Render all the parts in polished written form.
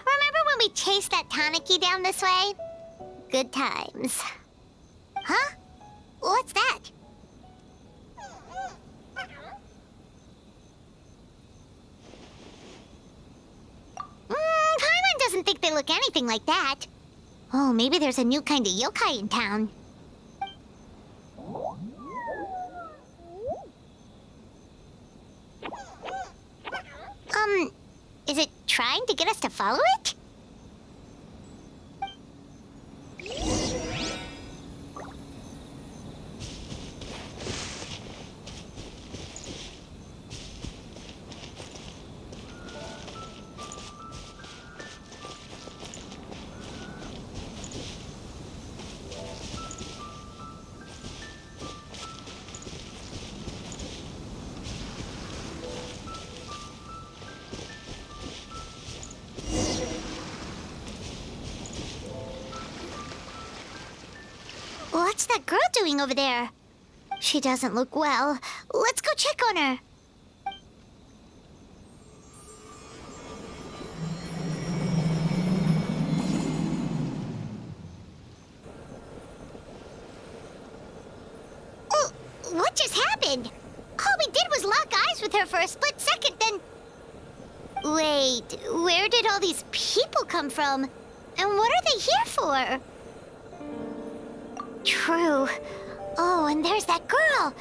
Remember when we chased that Thankyou down this way? Good times. Huh? What's that? Paimon doesn't think they look anything like that. Oh, maybe there's a new kind of yokai in town. Is it trying to get us to follow it? What's that girl doing over there? She doesn't look well. Let's go check on her. Oh, what just happened? All we did was lock eyes with her for a split second, then... Wait, where did all these people come from? And what are they here for? True. Oh, and there's that girl.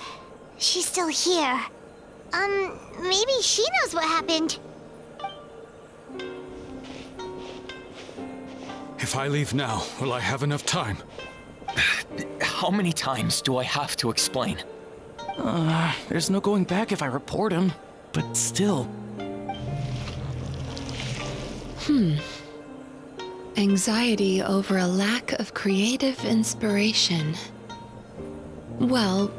She's still here. Maybe she knows what happened. If I leave now, will I have enough time? How many times do I have to explain? There's no going back if I report him. But still. Anxiety over a lack of creative inspiration. Well,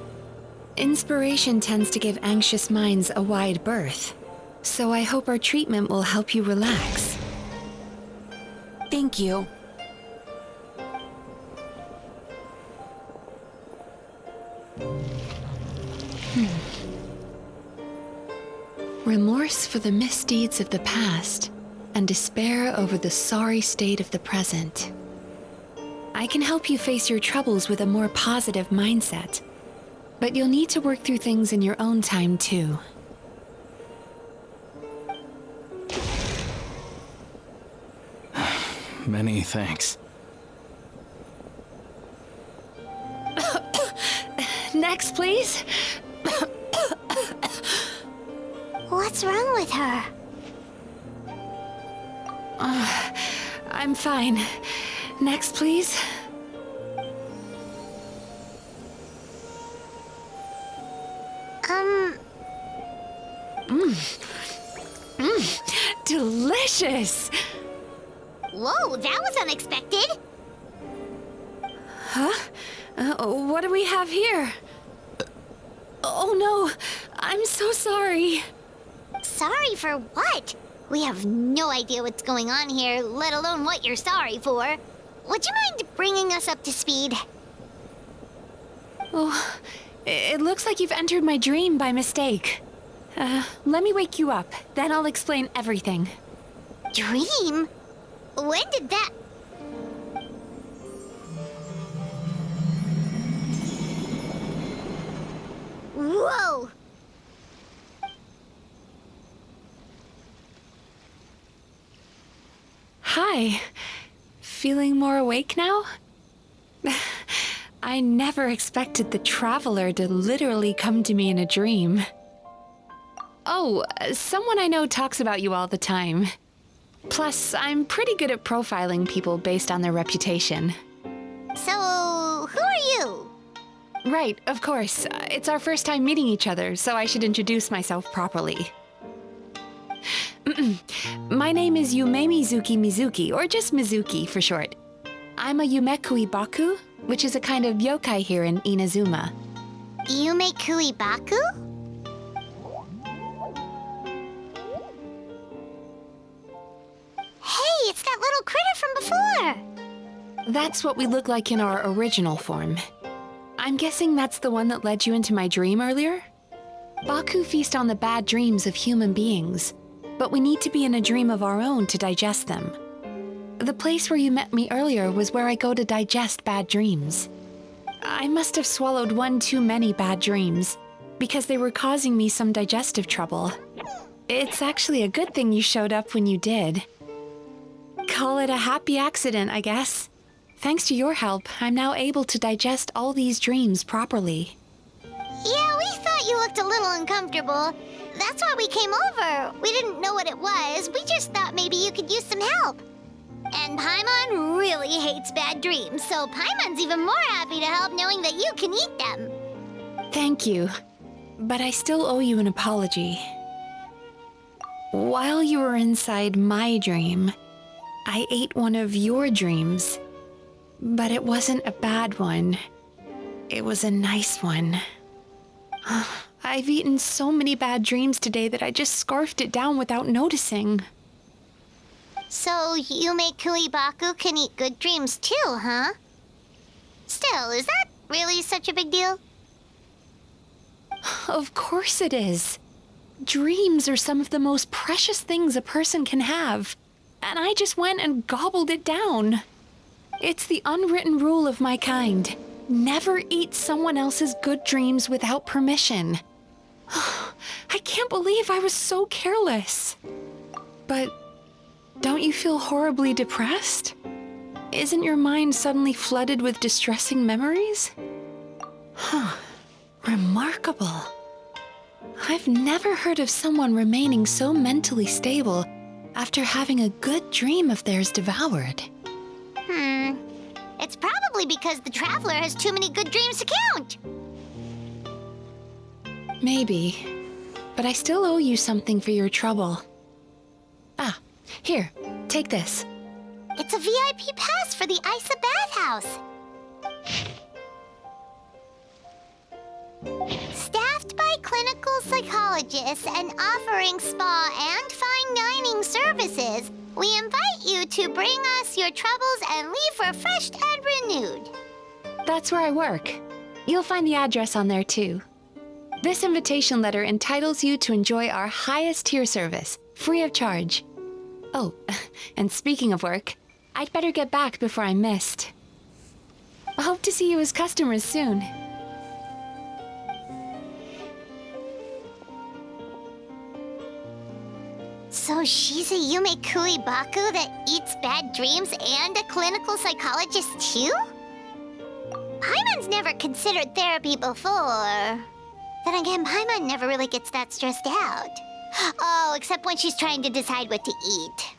inspiration tends to give anxious minds a wide berth, so I hope our treatment will help you relax. Thank you. Remorse for the misdeeds of the past, and despair over the sorry state of the present. I can help you face your troubles with a more positive mindset, but you'll need to work through things in your own time too. Many thanks. Next, please. What's wrong with her? I'm fine. Next, please. Delicious! Whoa, that was unexpected. Huh? What do we have here? Oh no, I'm so sorry. Sorry for what? We have no idea what's going on here, let alone what you're sorry for. Would you mind bringing us up to speed? Oh, it looks like you've entered my dream by mistake. Let me wake you up, then I'll explain everything. Dream? When did that... Whoa! Hi. Feeling more awake now? I never expected the Traveler to literally come to me in a dream. Oh, someone I know talks about you all the time. Plus, I'm pretty good at profiling people based on their reputation. So, who are you? Right, of course. It's our first time meeting each other, so I should introduce myself properly. My name is Yumemizuki Mizuki, or just Mizuki for short. I'm a Yumekui Baku, which is a kind of yokai here in Inazuma. Yumekui Baku? Hey, it's that little critter from before! That's what we look like in our original form. I'm guessing that's the one that led you into my dream earlier? Baku feast on the bad dreams of human beings, but we need to be in a dream of our own to digest them. The place where you met me earlier was where I go to digest bad dreams. I must have swallowed one too many bad dreams, because they were causing me some digestive trouble. It's actually a good thing you showed up when you did. Call it a happy accident, I guess. Thanks to your help, I'm now able to digest all these dreams properly. Yeah, we thought you looked a little uncomfortable. That's why we came over. We didn't know what it was. We just thought maybe you could use some help. And Paimon really hates bad dreams, so Paimon's even more happy to help knowing that you can eat them. Thank you, but I still owe you an apology. While you were inside my dream, I ate one of your dreams. But it wasn't a bad one. It was a nice one. I've eaten so many bad dreams today that I just scarfed it down without noticing. So Yumemizuki Baku can eat good dreams too, huh? Still, is that really such a big deal? Of course it is. Dreams are some of the most precious things a person can have. And I just went and gobbled it down. It's the unwritten rule of my kind. Never eat someone else's good dreams without permission. I can't believe I was so careless. But don't you feel horribly depressed? Isn't your mind suddenly flooded with distressing memories? Remarkable. I've never heard of someone remaining so mentally stable after having a good dream of theirs devoured. It's probably because the traveler has too many good dreams to count. Maybe, but I still owe you something for your trouble. Ah, here, take this. It's a VIP pass for the Isa bathhouse. Staffed by clinical psychologists and offering spa and fine dining services, we invite you to bring us your troubles and leave refreshed and renewed. That's where I work. You'll find the address on there too. This invitation letter entitles you to enjoy our highest tier service, free of charge. Oh, and speaking of work, I'd better get back before I'm missed. I hope to see you as customers soon. So she's a Yumemizuki Baku that eats bad dreams and a clinical psychologist too? Paimon's never considered therapy before. Then again, Paimon never really gets that stressed out. Oh, except when she's trying to decide what to eat.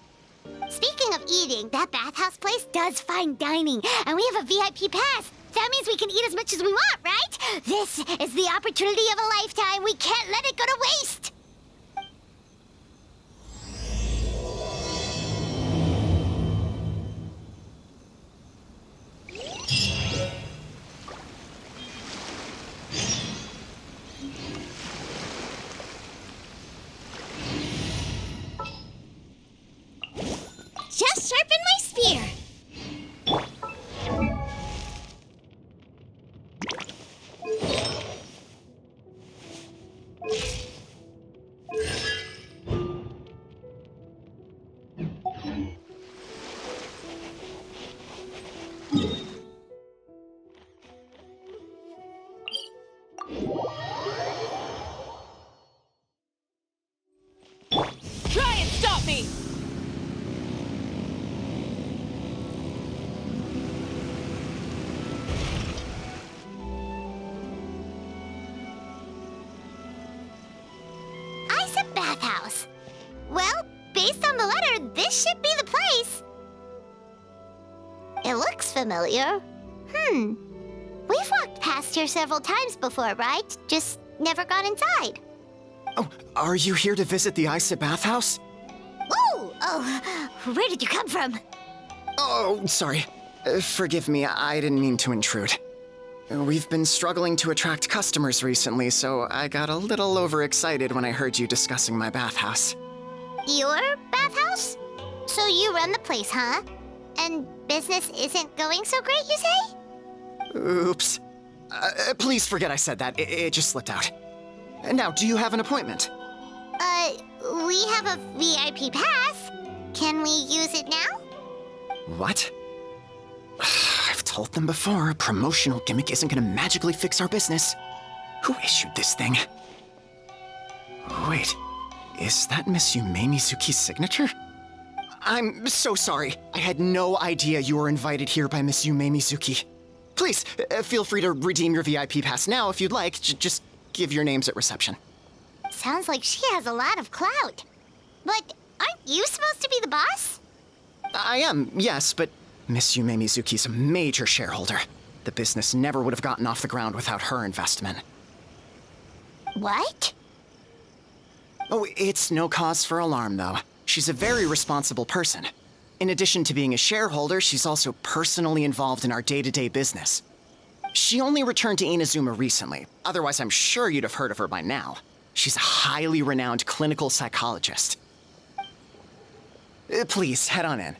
Speaking of eating, that bathhouse place does fine dining, and we have a VIP pass. That means we can eat as much as we want, right? This is the opportunity of a lifetime. We can't let it go to waste. Just sharpen my spear. Try and stop me! Isa bathhouse. Well, based on the letter, this should be the place. It looks familiar. We've walked past here several times before, right? Just never got inside. Oh, are you here to visit the Isa bathhouse? Ooh! Oh, where did you come from? Oh, sorry. Forgive me, I didn't mean to intrude. We've been struggling to attract customers recently, so I got a little overexcited when I heard you discussing my bathhouse. Your bathhouse? So you run the place, huh? And business isn't going so great, you say? Oops. Please forget I said that. It just slipped out. Now, do you have an appointment? We have a VIP pass. Can we use it now? What? I've told them before, a promotional gimmick isn't gonna magically fix our business. Who issued this thing? Wait, is that Miss Yumemizuki's signature? I'm so sorry. I had no idea you were invited here by Miss Yumemizuki. Please, feel free to redeem your VIP pass now if you'd like. Just give your names at reception. Sounds like she has a lot of clout. But aren't you supposed to be the boss? I am, yes, but Miss Yumemizuki's a major shareholder. The business never would have gotten off the ground without her investment. What? Oh, it's no cause for alarm, though. She's a very responsible person. In addition to being a shareholder, she's also personally involved in our day-to-day business. She only returned to Inazuma recently. Otherwise, I'm sure you'd have heard of her by now. She's a highly renowned clinical psychologist. Please, head on in.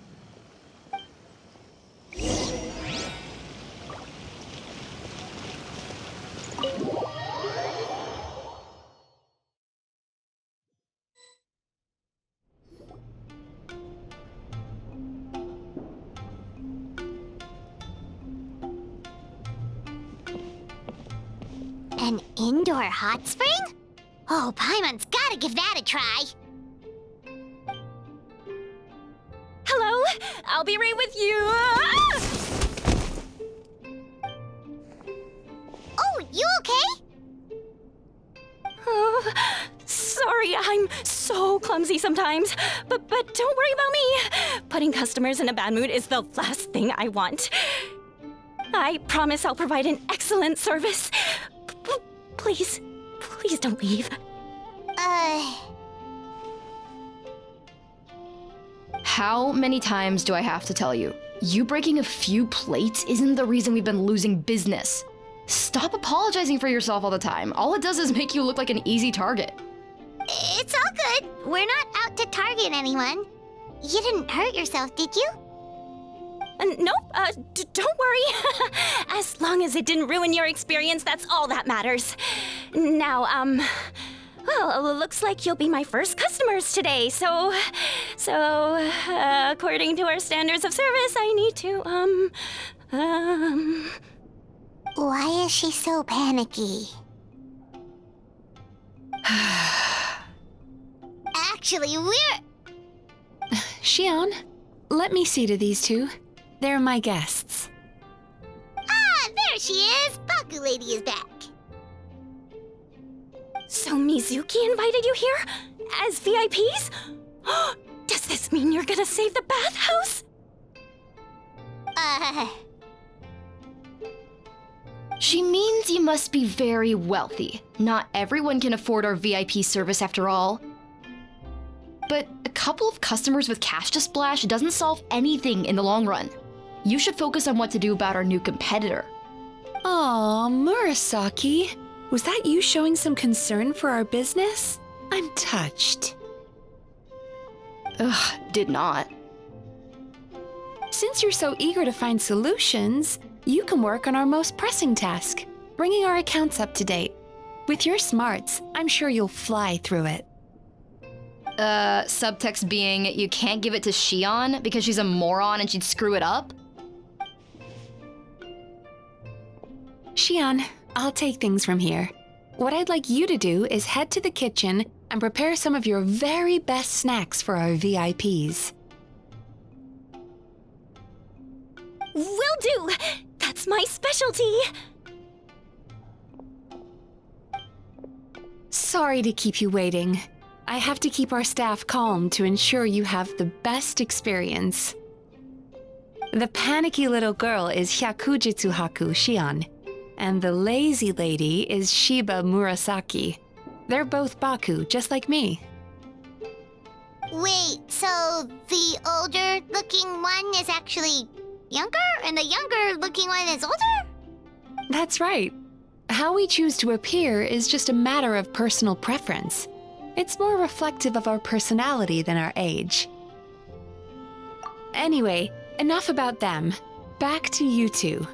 An indoor hot spring? Oh, Paimon's gotta give that a try. Hello? I'll be right with you. Oh, you okay? Oh, sorry, I'm so clumsy sometimes. But don't worry about me. Putting customers in a bad mood is the last thing I want. I promise I'll provide an excellent service. Please don't leave. How many times do I have to tell you? You breaking a few plates isn't the reason we've been losing business. Stop apologizing for yourself all the time. All it does is make you look like an easy target. It's all good. We're not out to target anyone. You didn't hurt yourself, did you? Nope, don't worry. As long as it didn't ruin your experience, that's all that matters. Now, well, looks like you'll be my first customers today, so, according to our standards of service, I need to, Why is she so panicky? Actually, we're... Xion, let me see to these two. They're my guests. Ah, there she is! Baku Lady is back. So Mizuki invited you here? As VIPs? Does this mean you're gonna save the bathhouse? She means you must be very wealthy. Not everyone can afford our VIP service after all. But a couple of customers with cash to splash doesn't solve anything in the long run. You should focus on what to do about our new competitor. Aw, Murasaki. Was that you showing some concern for our business? I'm touched. Ugh, did not. Since you're so eager to find solutions, you can work on our most pressing task, bringing our accounts up to date. With your smarts, I'm sure you'll fly through it. Subtext being, you can't give it to Xion because she's a moron and she'd screw it up? Xion, I'll take things from here. What I'd like you to do is head to the kitchen and prepare some of your very best snacks for our VIPs. Will do! That's my specialty! Sorry to keep you waiting. I have to keep our staff calm to ensure you have the best experience. The panicky little girl is Hyakujitsu Haku Xion, and the lazy lady is Shiba Murasaki. They're both Baku, just like me. Wait, so the older-looking one is actually younger, and the younger-looking one is older? That's right. How we choose to appear is just a matter of personal preference. It's more reflective of our personality than our age. Anyway, enough about them. Back to you two.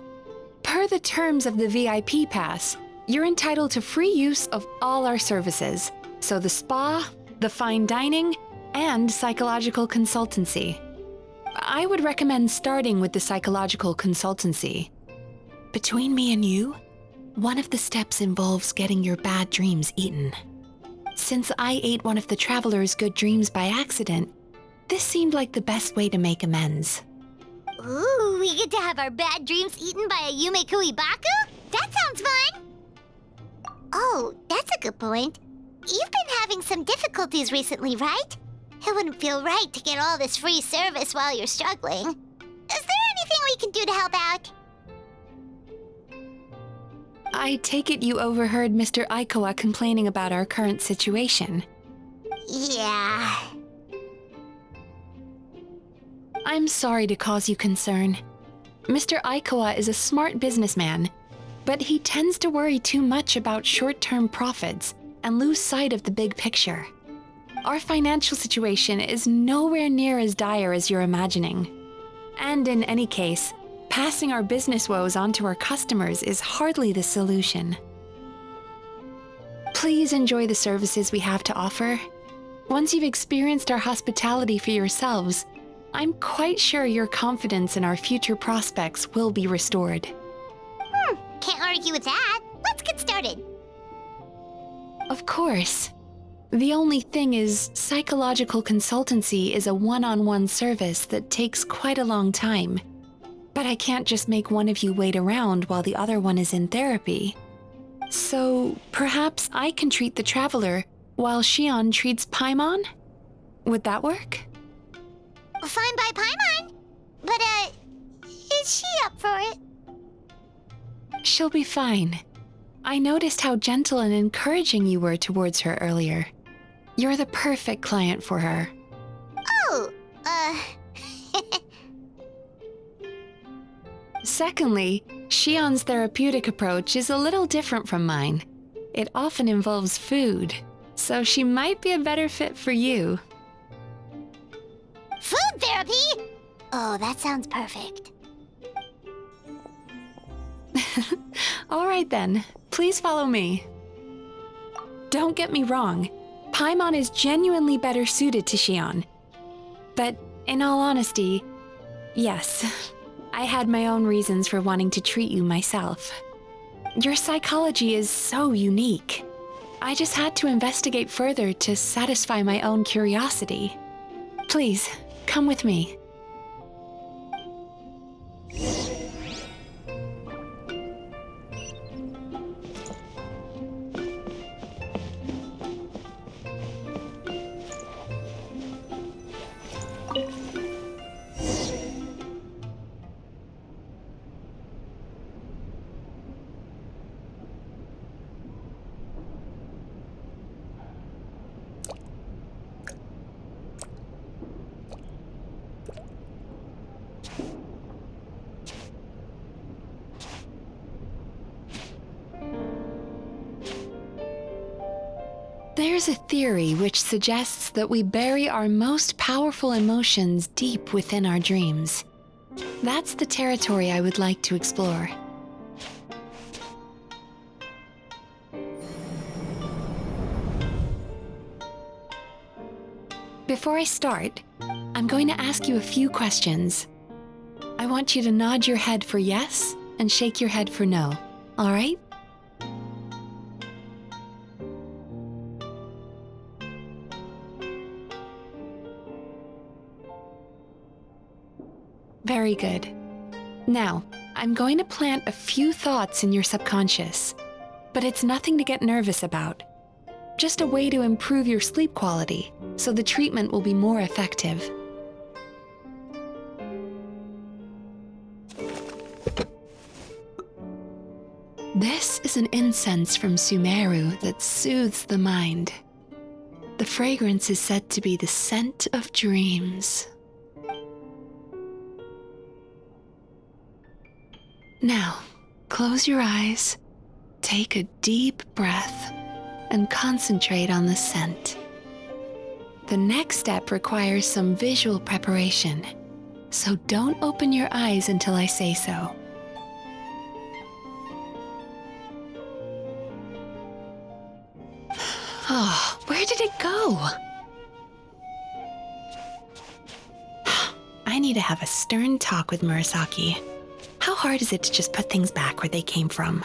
Per the terms of the VIP pass, you're entitled to free use of all our services. So the spa, the fine dining, and psychological consultancy. I would recommend starting with the psychological consultancy. Between me and you, one of the steps involves getting your bad dreams eaten. Since I ate one of the traveler's good dreams by accident, this seemed like the best way to make amends. Ooh, we get to have our bad dreams eaten by a Yumemizuki Mizuki? That sounds fun! Oh, that's a good point. You've been having some difficulties recently, right? It wouldn't feel right to get all this free service while you're struggling. Is there anything we can do to help out? I take it you overheard Mr. Aikawa complaining about our current situation. Yeah. I'm sorry to cause you concern. Mr. Aikawa is a smart businessman, but he tends to worry too much about short-term profits and lose sight of the big picture. Our financial situation is nowhere near as dire as you're imagining. And in any case, passing our business woes on to our customers is hardly the solution. Please enjoy the services we have to offer. Once you've experienced our hospitality for yourselves, I'm quite sure your confidence in our future prospects will be restored. Can't argue with that. Let's get started. Of course. The only thing is, psychological consultancy is a one-on-one service that takes quite a long time. But I can't just make one of you wait around while the other one is in therapy. So perhaps I can treat the traveler while Shion treats Paimon? Would that work? Fine by Paimon. But, is she up for it? She'll be fine. I noticed how gentle and encouraging you were towards her earlier. You're the perfect client for her. Oh, Secondly, Shion's therapeutic approach is a little different from mine. It often involves food, so she might be a better fit for you. Food therapy? Oh, that sounds perfect. All right then, please follow me. Don't get me wrong, Paimon is genuinely better suited to Shion. But in all honesty, yes, I had my own reasons for wanting to treat you myself. Your psychology is so unique. I just had to investigate further to satisfy my own curiosity. Please, come with me. There's a theory which suggests that we bury our most powerful emotions deep within our dreams. That's the territory I would like to explore. Before I start, I'm going to ask you a few questions. I want you to nod your head for yes and shake your head for no, all right? Very good. Now, I'm going to plant a few thoughts in your subconscious, but it's nothing to get nervous about. Just a way to improve your sleep quality, so the treatment will be more effective. This is an incense from Sumeru that soothes the mind. The fragrance is said to be the scent of dreams. Now, close your eyes, take a deep breath, and concentrate on the scent. The next step requires some visual preparation, So don't open your eyes until I say so. Oh, where did it go? I need to have a stern talk with Murasaki. How hard is it to just put things back where they came from?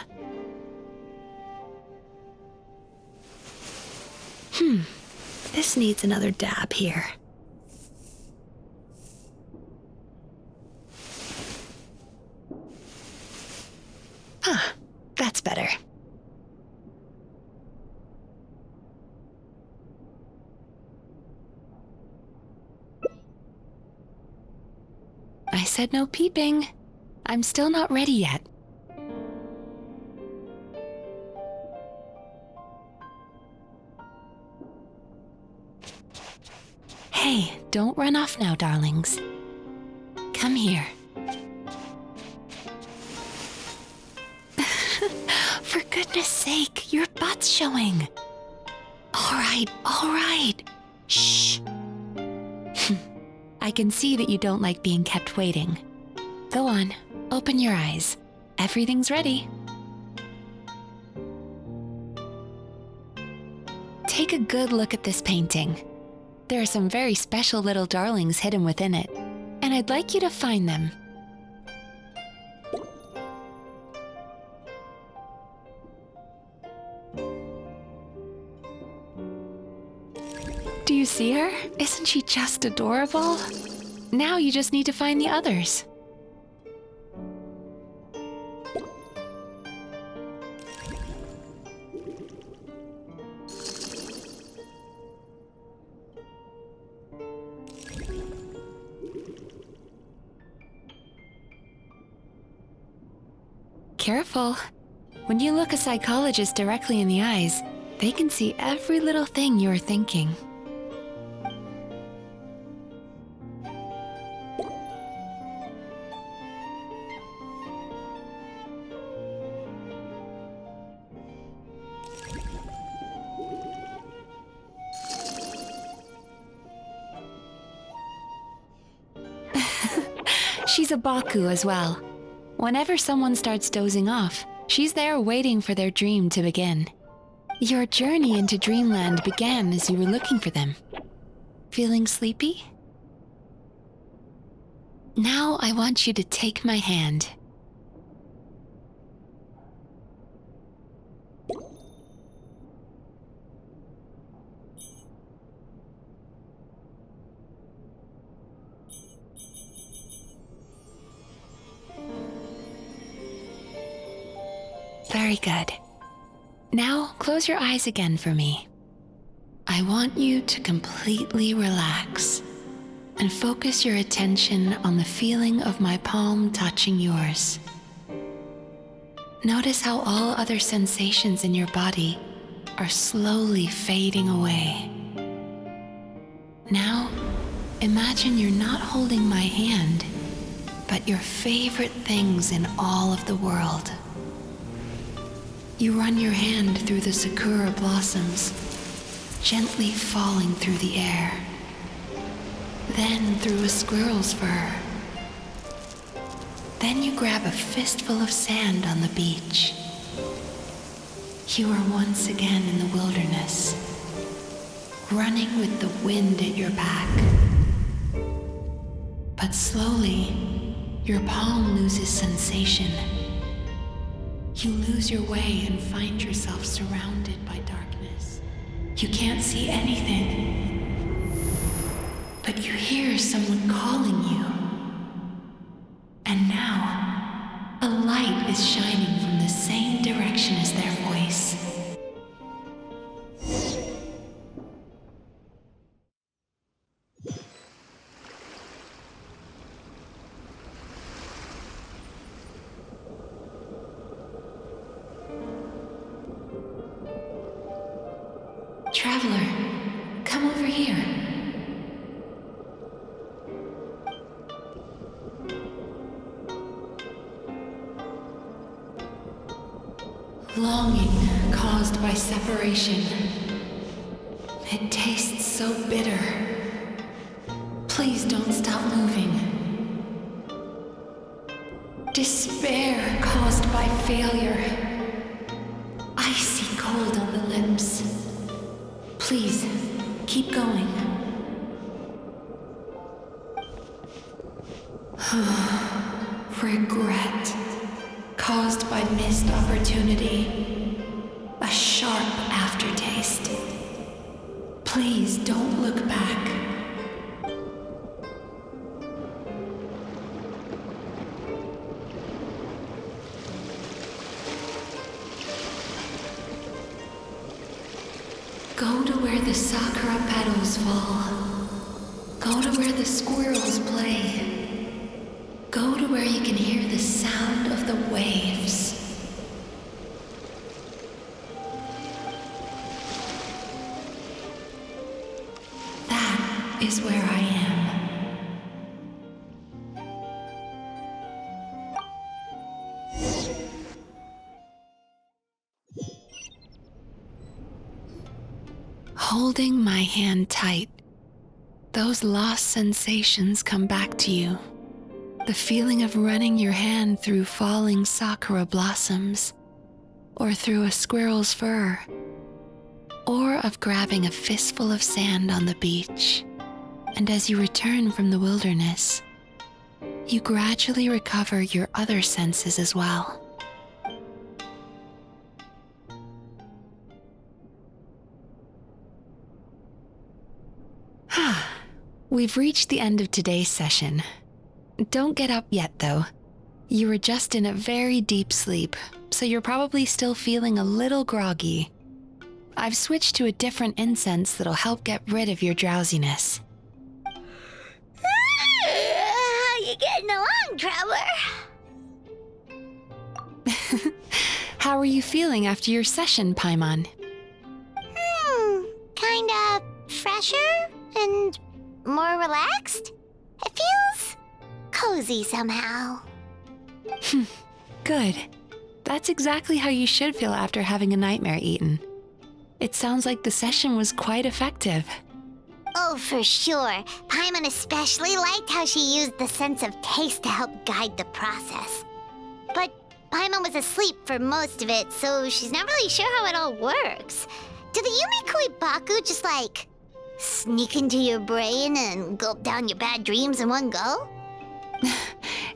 This needs another dab here. That's better. I said no peeping. I'm still not ready yet. Hey, don't run off now, darlings. Come here. For goodness sake, your butt's showing. All right. Shh. I can see that you don't like being kept waiting. Go on, open your eyes. Everything's ready. Take a good look at this painting. There are some very special little darlings hidden within it, and I'd like you to find them. Do you see her? Isn't she just adorable? Now you just need to find the others. Careful. When you look a psychologist directly in the eyes, they can see every little thing you're thinking. She's a Baku as well. Whenever someone starts dozing off, she's there waiting for their dream to begin. Your journey into Dreamland began as you were looking for them. Feeling sleepy? Now I want you to take my hand. Very good. Now close your eyes again for me. I want you to completely relax and focus your attention on the feeling of my palm touching yours. Notice how all other sensations in your body are slowly fading away. Now, imagine you're not holding my hand, but your favorite things in all of the world. You run your hand through the sakura blossoms, gently falling through the air. Then through a squirrel's fur. Then you grab a fistful of sand on the beach. You are once again in the wilderness, running with the wind at your back. But slowly, your palm loses sensation. You lose your way and find yourself surrounded by darkness. You can't see anything, but you hear someone calling you. And now, a light is shining from the same direction as their voice. Traveler, come over here. Longing caused by separation. It tastes so bitter. Please don't stop moving. Despair caused by failure. Icy cold on the lips. Please, keep going. Regret caused by missed opportunity. A sharp aftertaste. Please don't look back. Go to where the sakura petals fall. Go to where the squirrels play. Go to where you can hear the sound of the waves. That is where I am. Holding my hand tight, those lost sensations come back to you. The feeling of running your hand through falling sakura blossoms, or through a squirrel's fur, or of grabbing a fistful of sand on the beach. And as you return from the wilderness, you gradually recover your other senses as well. We've reached the end of today's session. Don't get up yet, though. You were just in a very deep sleep, so you're probably still feeling a little groggy. I've switched to a different incense that'll help get rid of your drowsiness. How you getting along, Traveler? How are you feeling after your session, Paimon? Kinda fresher and more relaxed? It feels cozy somehow. Good. That's exactly how you should feel after having a nightmare eaten. It sounds like the session was quite effective. Oh, for sure. Paimon especially liked how she used the sense of taste to help guide the process. But Paimon was asleep for most of it, so she's not really sure how it all works. Do the Yumikui Baku just sneak into your brain and gulp down your bad dreams in one go?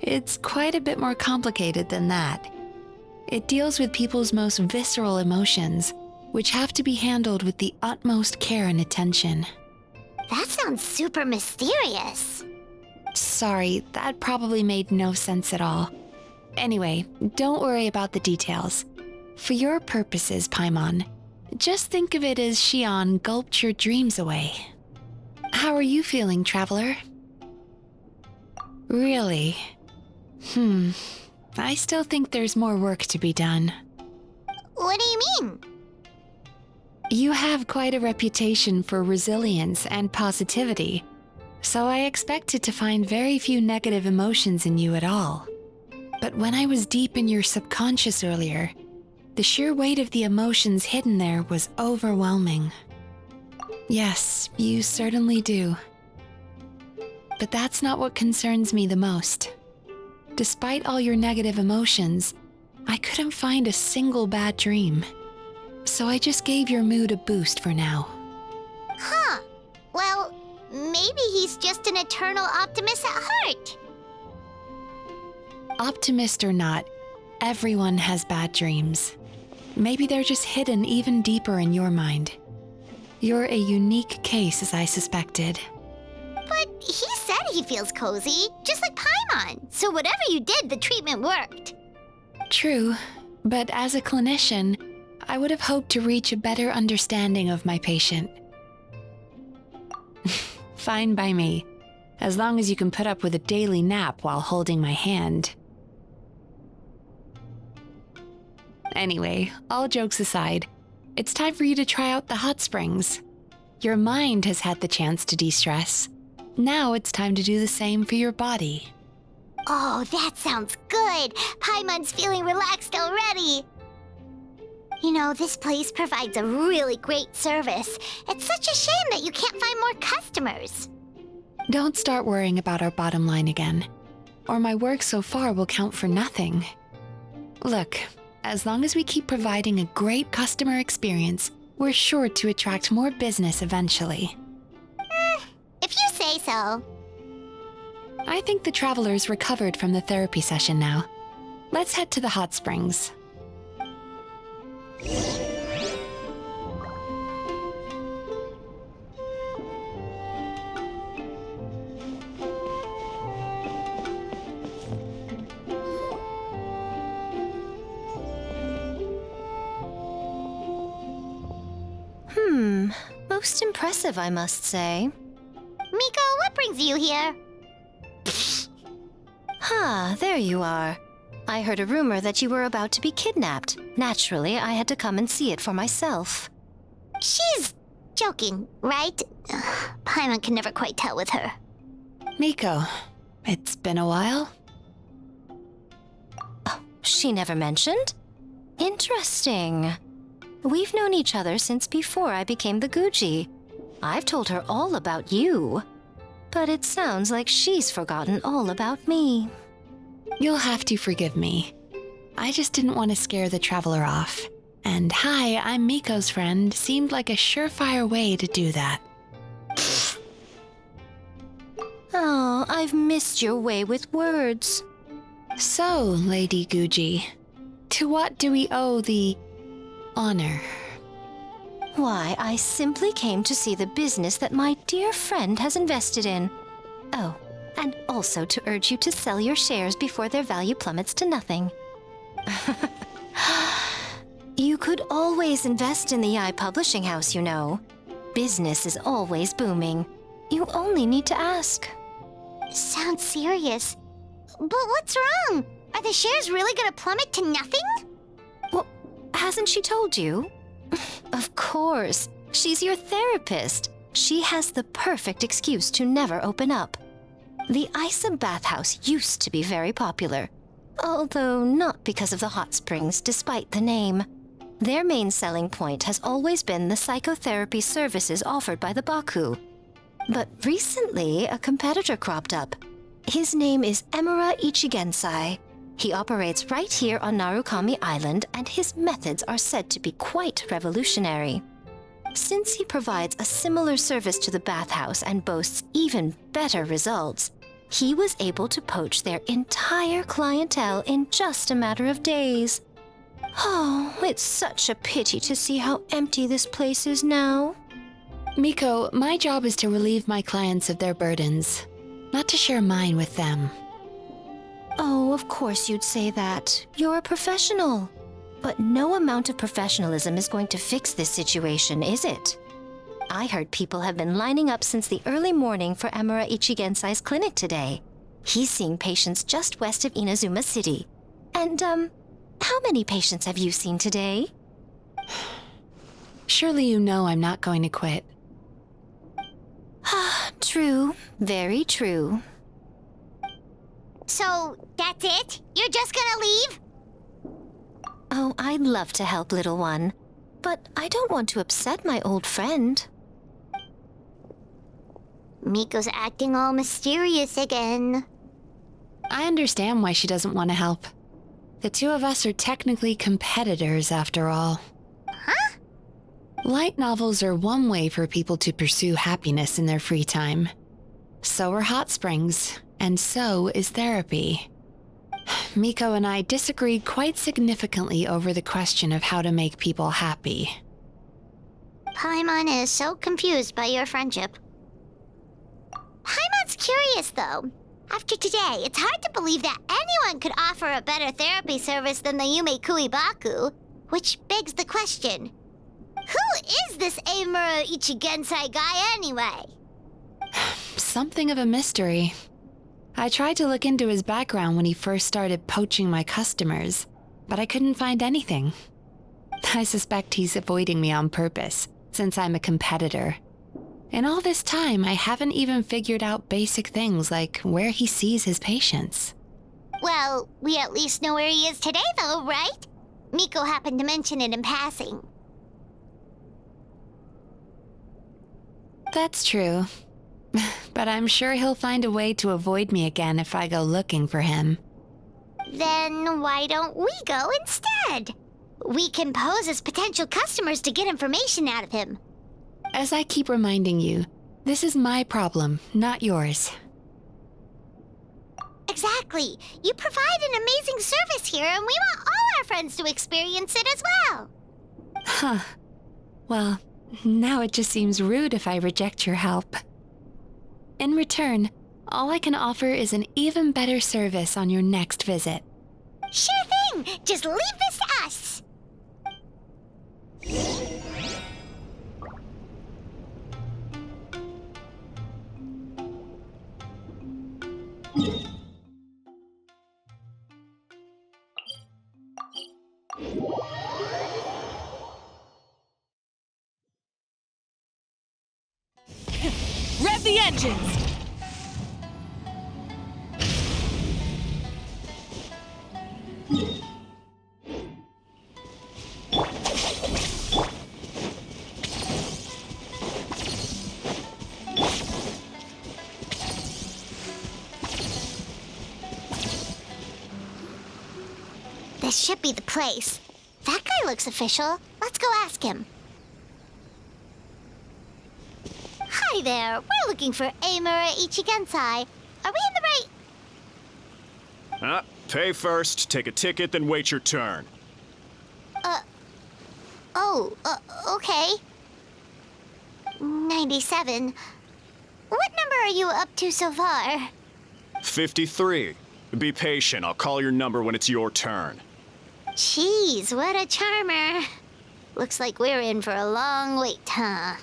It's quite a bit more complicated than that. It deals with people's most visceral emotions, which have to be handled with the utmost care and attention. That sounds super mysterious. Sorry, that probably made no sense at all. Anyway, don't worry about the details. For your purposes, Paimon, just think of it as Shion gulped your dreams away. How are you feeling, Traveler? Really? I still think there's more work to be done. What do you mean? You have quite a reputation for resilience and positivity, so I expected to find very few negative emotions in you at all. But when I was deep in your subconscious earlier, the sheer weight of the emotions hidden there was overwhelming. Yes, you certainly do. But that's not what concerns me the most. Despite all your negative emotions, I couldn't find a single bad dream. So I just gave your mood a boost for now. Huh. Well, maybe he's just an eternal optimist at heart. Optimist or not, everyone has bad dreams. Maybe they're just hidden even deeper in your mind. You're a unique case, as I suspected. But he said he feels cozy, just like Paimon. So whatever you did, the treatment worked. True, but as a clinician, I would have hoped to reach a better understanding of my patient. Fine by me, as long as you can put up with a daily nap while holding my hand. Anyway, all jokes aside, it's time for you to try out the hot springs. Your mind has had the chance to de-stress. Now it's time to do the same for your body. Oh, that sounds good. Paimon's feeling relaxed already. You know, this place provides a really great service. It's such a shame that you can't find more customers. Don't start worrying about our bottom line again. or my work so far will count for nothing. Look, as long as we keep providing a great customer experience, we're sure to attract more business eventually. If you say so. I think the travelers recovered from the therapy session now. Let's head to the hot springs. Most impressive, I must say. Miko, what brings you here? There you are. I heard a rumor that you were about to be kidnapped. Naturally, I had to come and see it for myself. She's joking, right? Paimon can never quite tell with her. Miko, it's been a while. She never mentioned? Interesting. We've known each other since before I became the Guji. I've told her all about you. But it sounds like she's forgotten all about me. You'll have to forgive me. I just didn't want to scare the traveler off. And hi, I'm Miko's friend seemed like a surefire way to do that. Oh, I've missed your way with words. So, Lady Guji, to what do we owe the honor? Why, I simply came to see the business that my dear friend has invested in. Oh, and also to urge you to sell your shares before their value plummets to nothing. You could always invest in the publishing house, you know. Business is always booming. You only need to ask. Sounds serious. But what's wrong? Are the shares really gonna plummet to nothing? Well, hasn't she told you? Of course. She's your therapist. She has the perfect excuse to never open up. The Isa bathhouse used to be very popular, although not because of the hot springs, despite the name. Their main selling point has always been the psychotherapy services offered by the Baku. But recently, a competitor cropped up. His name is Emura Ichigensai. He operates right here on Narukami Island, and his methods are said to be quite revolutionary. Since he provides a similar service to the bathhouse and boasts even better results, he was able to poach their entire clientele in just a matter of days. Oh, it's such a pity to see how empty this place is now. Miko, my job is to relieve my clients of their burdens, not to share mine with them. Oh, of course you'd say that. You're a professional. But no amount of professionalism is going to fix this situation, is it? I heard people have been lining up since the early morning for Emura Ichigensai's clinic today. He's seeing patients just west of Inazuma City. And, how many patients have you seen today? Surely you know I'm not going to quit. True. Very true. So, that's it? You're just gonna leave? Oh, I'd love to help, little one. But I don't want to upset my old friend. Miko's acting all mysterious again. I understand why she doesn't want to help. The two of us are technically competitors, after all. Huh? Light novels are one way for people to pursue happiness in their free time. So are hot springs, and so is therapy. Miko and I disagreed quite significantly over the question of how to make people happy. Paimon is so confused by your friendship. Paimon's curious, though. After today, it's hard to believe that anyone could offer a better therapy service than the Yumemizuki Mizuki, which begs the question, who is this Emura Ichigensai guy anyway? Something of a mystery. I tried to look into his background when he first started poaching my customers, but I couldn't find anything. I suspect he's avoiding me on purpose, since I'm a competitor. In all this time, I haven't even figured out basic things like where he sees his patients. Well, we at least know where he is today, though, right? Miko happened to mention it in passing. That's true. But I'm sure he'll find a way to avoid me again if I go looking for him. Then why don't we go instead? We can pose as potential customers to get information out of him. As I keep reminding you, this is my problem, not yours. Exactly. You provide an amazing service here, and we want all our friends to experience it as well. Huh. Well, now it just seems rude if I reject your help. In return, all I can offer is an even better service on your next visit. Sure thing. Just leave this to us. Rev the engines! This should be the place. That guy looks official. Let's go ask him. Hi there. We're looking for Amura Ichigensai. Are we in the right... Pay first, take a ticket, then wait your turn. Okay. 97. What number are you up to so far? 53. Be patient, I'll call your number when it's your turn. Jeez, what a charmer. Looks like we're in for a long wait, huh?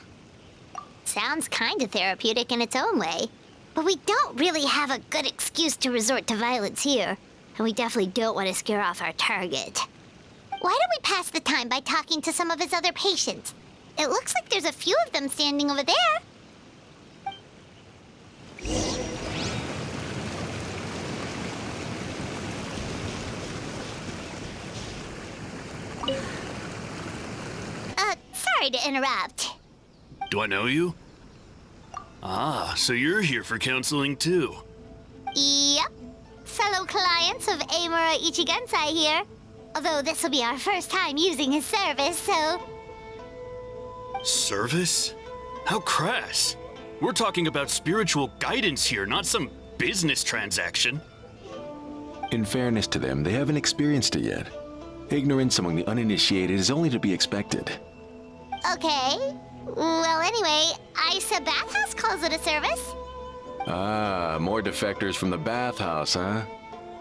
Sounds kinda therapeutic in its own way. But we don't really have a good excuse to resort to violence here. And we definitely don't want to scare off our target. Why don't we pass the time by talking to some of his other patients? It looks like there's a few of them standing over there. Sorry to interrupt. Do I know you? Ah, so you're here for counseling too. Yep. Fellow clients of Amura Ichigensai here. Although this will be our first time using his service, so... Service? How crass. We're talking about spiritual guidance here, not some business transaction. In fairness to them, they haven't experienced it yet. Ignorance among the uninitiated is only to be expected. Okay. Well, anyway, Isa Bathhouse calls it a service. Ah, more defectors from the bathhouse, huh?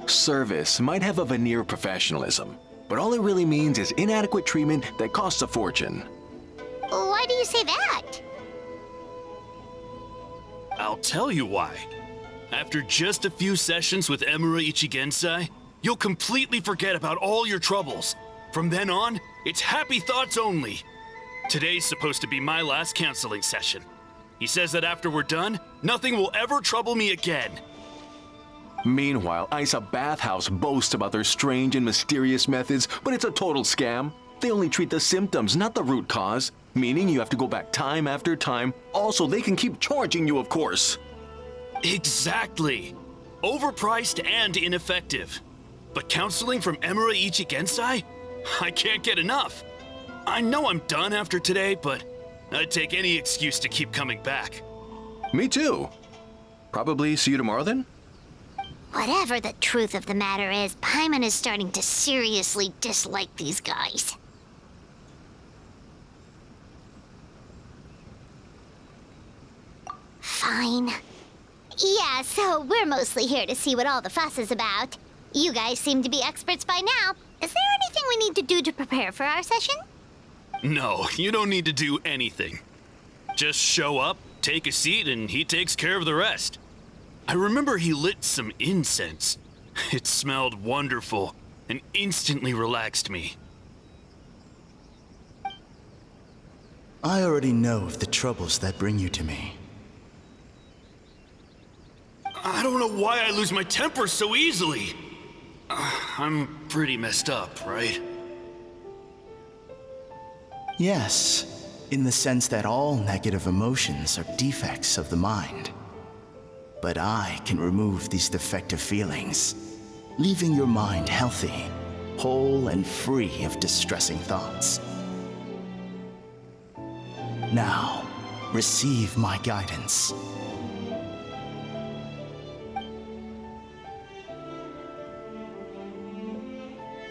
Service might have a veneer of professionalism, but all it really means is inadequate treatment that costs a fortune. Why do you say that? I'll tell you why. After just a few sessions with Amura Ichigensai, you'll completely forget about all your troubles. From then on, it's happy thoughts only. Today's supposed to be my last counseling session. He says that after we're done, nothing will ever trouble me again. Meanwhile, Isa Bathhouse boasts about their strange and mysterious methods, but it's a total scam. They only treat the symptoms, not the root cause, meaning you have to go back time after time. Also, they can keep charging you, of course. Exactly. Overpriced and ineffective. But counseling from Amura Ichigensai? I can't get enough. I know I'm done after today, but I'd take any excuse to keep coming back. Me too. Probably see you tomorrow then? Whatever the truth of the matter is, Paimon is starting to seriously dislike these guys. Fine. Yeah, so we're mostly here to see what all the fuss is about. You guys seem to be experts by now. Is there anything we need to do to prepare for our session? No, you don't need to do anything. Just show up, take a seat, and he takes care of the rest. I remember he lit some incense. It smelled wonderful and instantly relaxed me. I already know of the troubles that bring you to me. I don't know why I lose my temper so easily. I'm pretty messed up, right? Yes, in the sense that all negative emotions are defects of the mind. But I can remove these defective feelings, leaving your mind healthy, whole and free of distressing thoughts. Now, receive my guidance.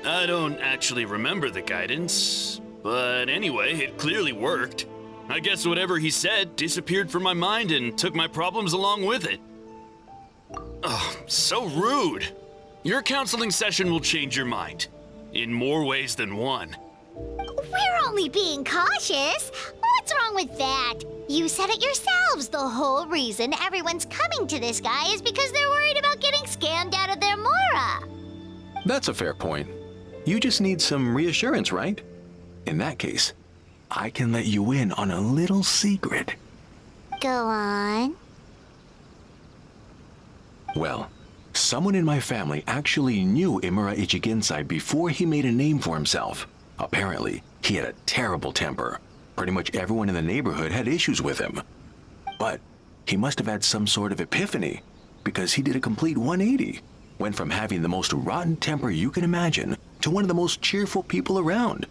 I don't actually remember the guidance, but anyway, it clearly worked. I guess whatever he said disappeared from my mind and took my problems along with it. Oh, so rude. Your counseling session will change your mind, in more ways than one. We're only being cautious. What's wrong with that? You said it yourselves. The whole reason everyone's coming to this guy is because they're worried about getting scammed out of their Mora. That's a fair point. You just need some reassurance, right? In that case, I can let you in on a little secret. Go on. Well, someone in my family actually knew Imura Ichigensai before he made a name for himself. Apparently, he had a terrible temper. Pretty much everyone in the neighborhood had issues with him. But he must have had some sort of epiphany, because he did a complete 180. Went from having the most rotten temper you can imagine to one of the most cheerful people around.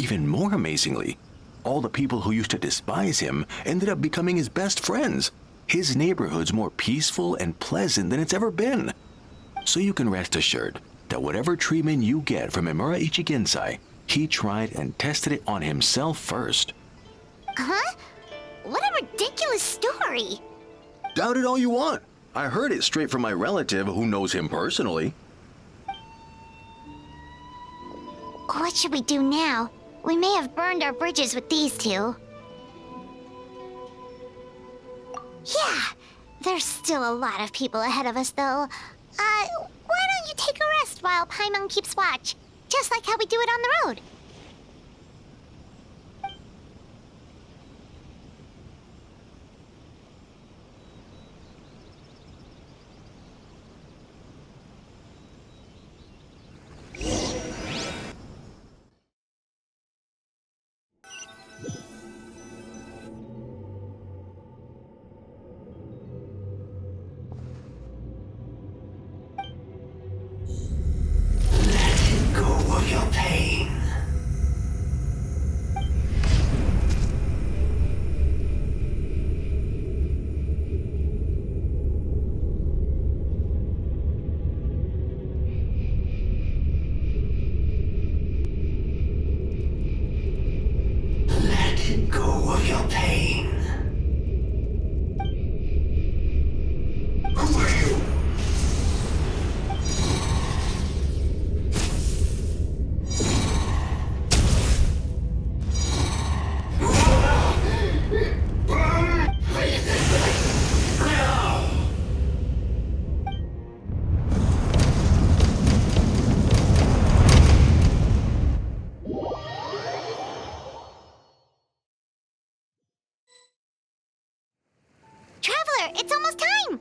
Even more amazingly, all the people who used to despise him ended up becoming his best friends. His neighborhood's more peaceful and pleasant than it's ever been. So you can rest assured that whatever treatment you get from Imura Ichigensai, he tried and tested it on himself first. Huh? What a ridiculous story. Doubt it all you want. I heard it straight from my relative who knows him personally. What should we do now? We may have burned our bridges with these two. Yeah, there's still a lot of people ahead of us, though. Why don't you take a rest while Paimon keeps watch? Just like how we do it on the road. Traveler, it's almost time!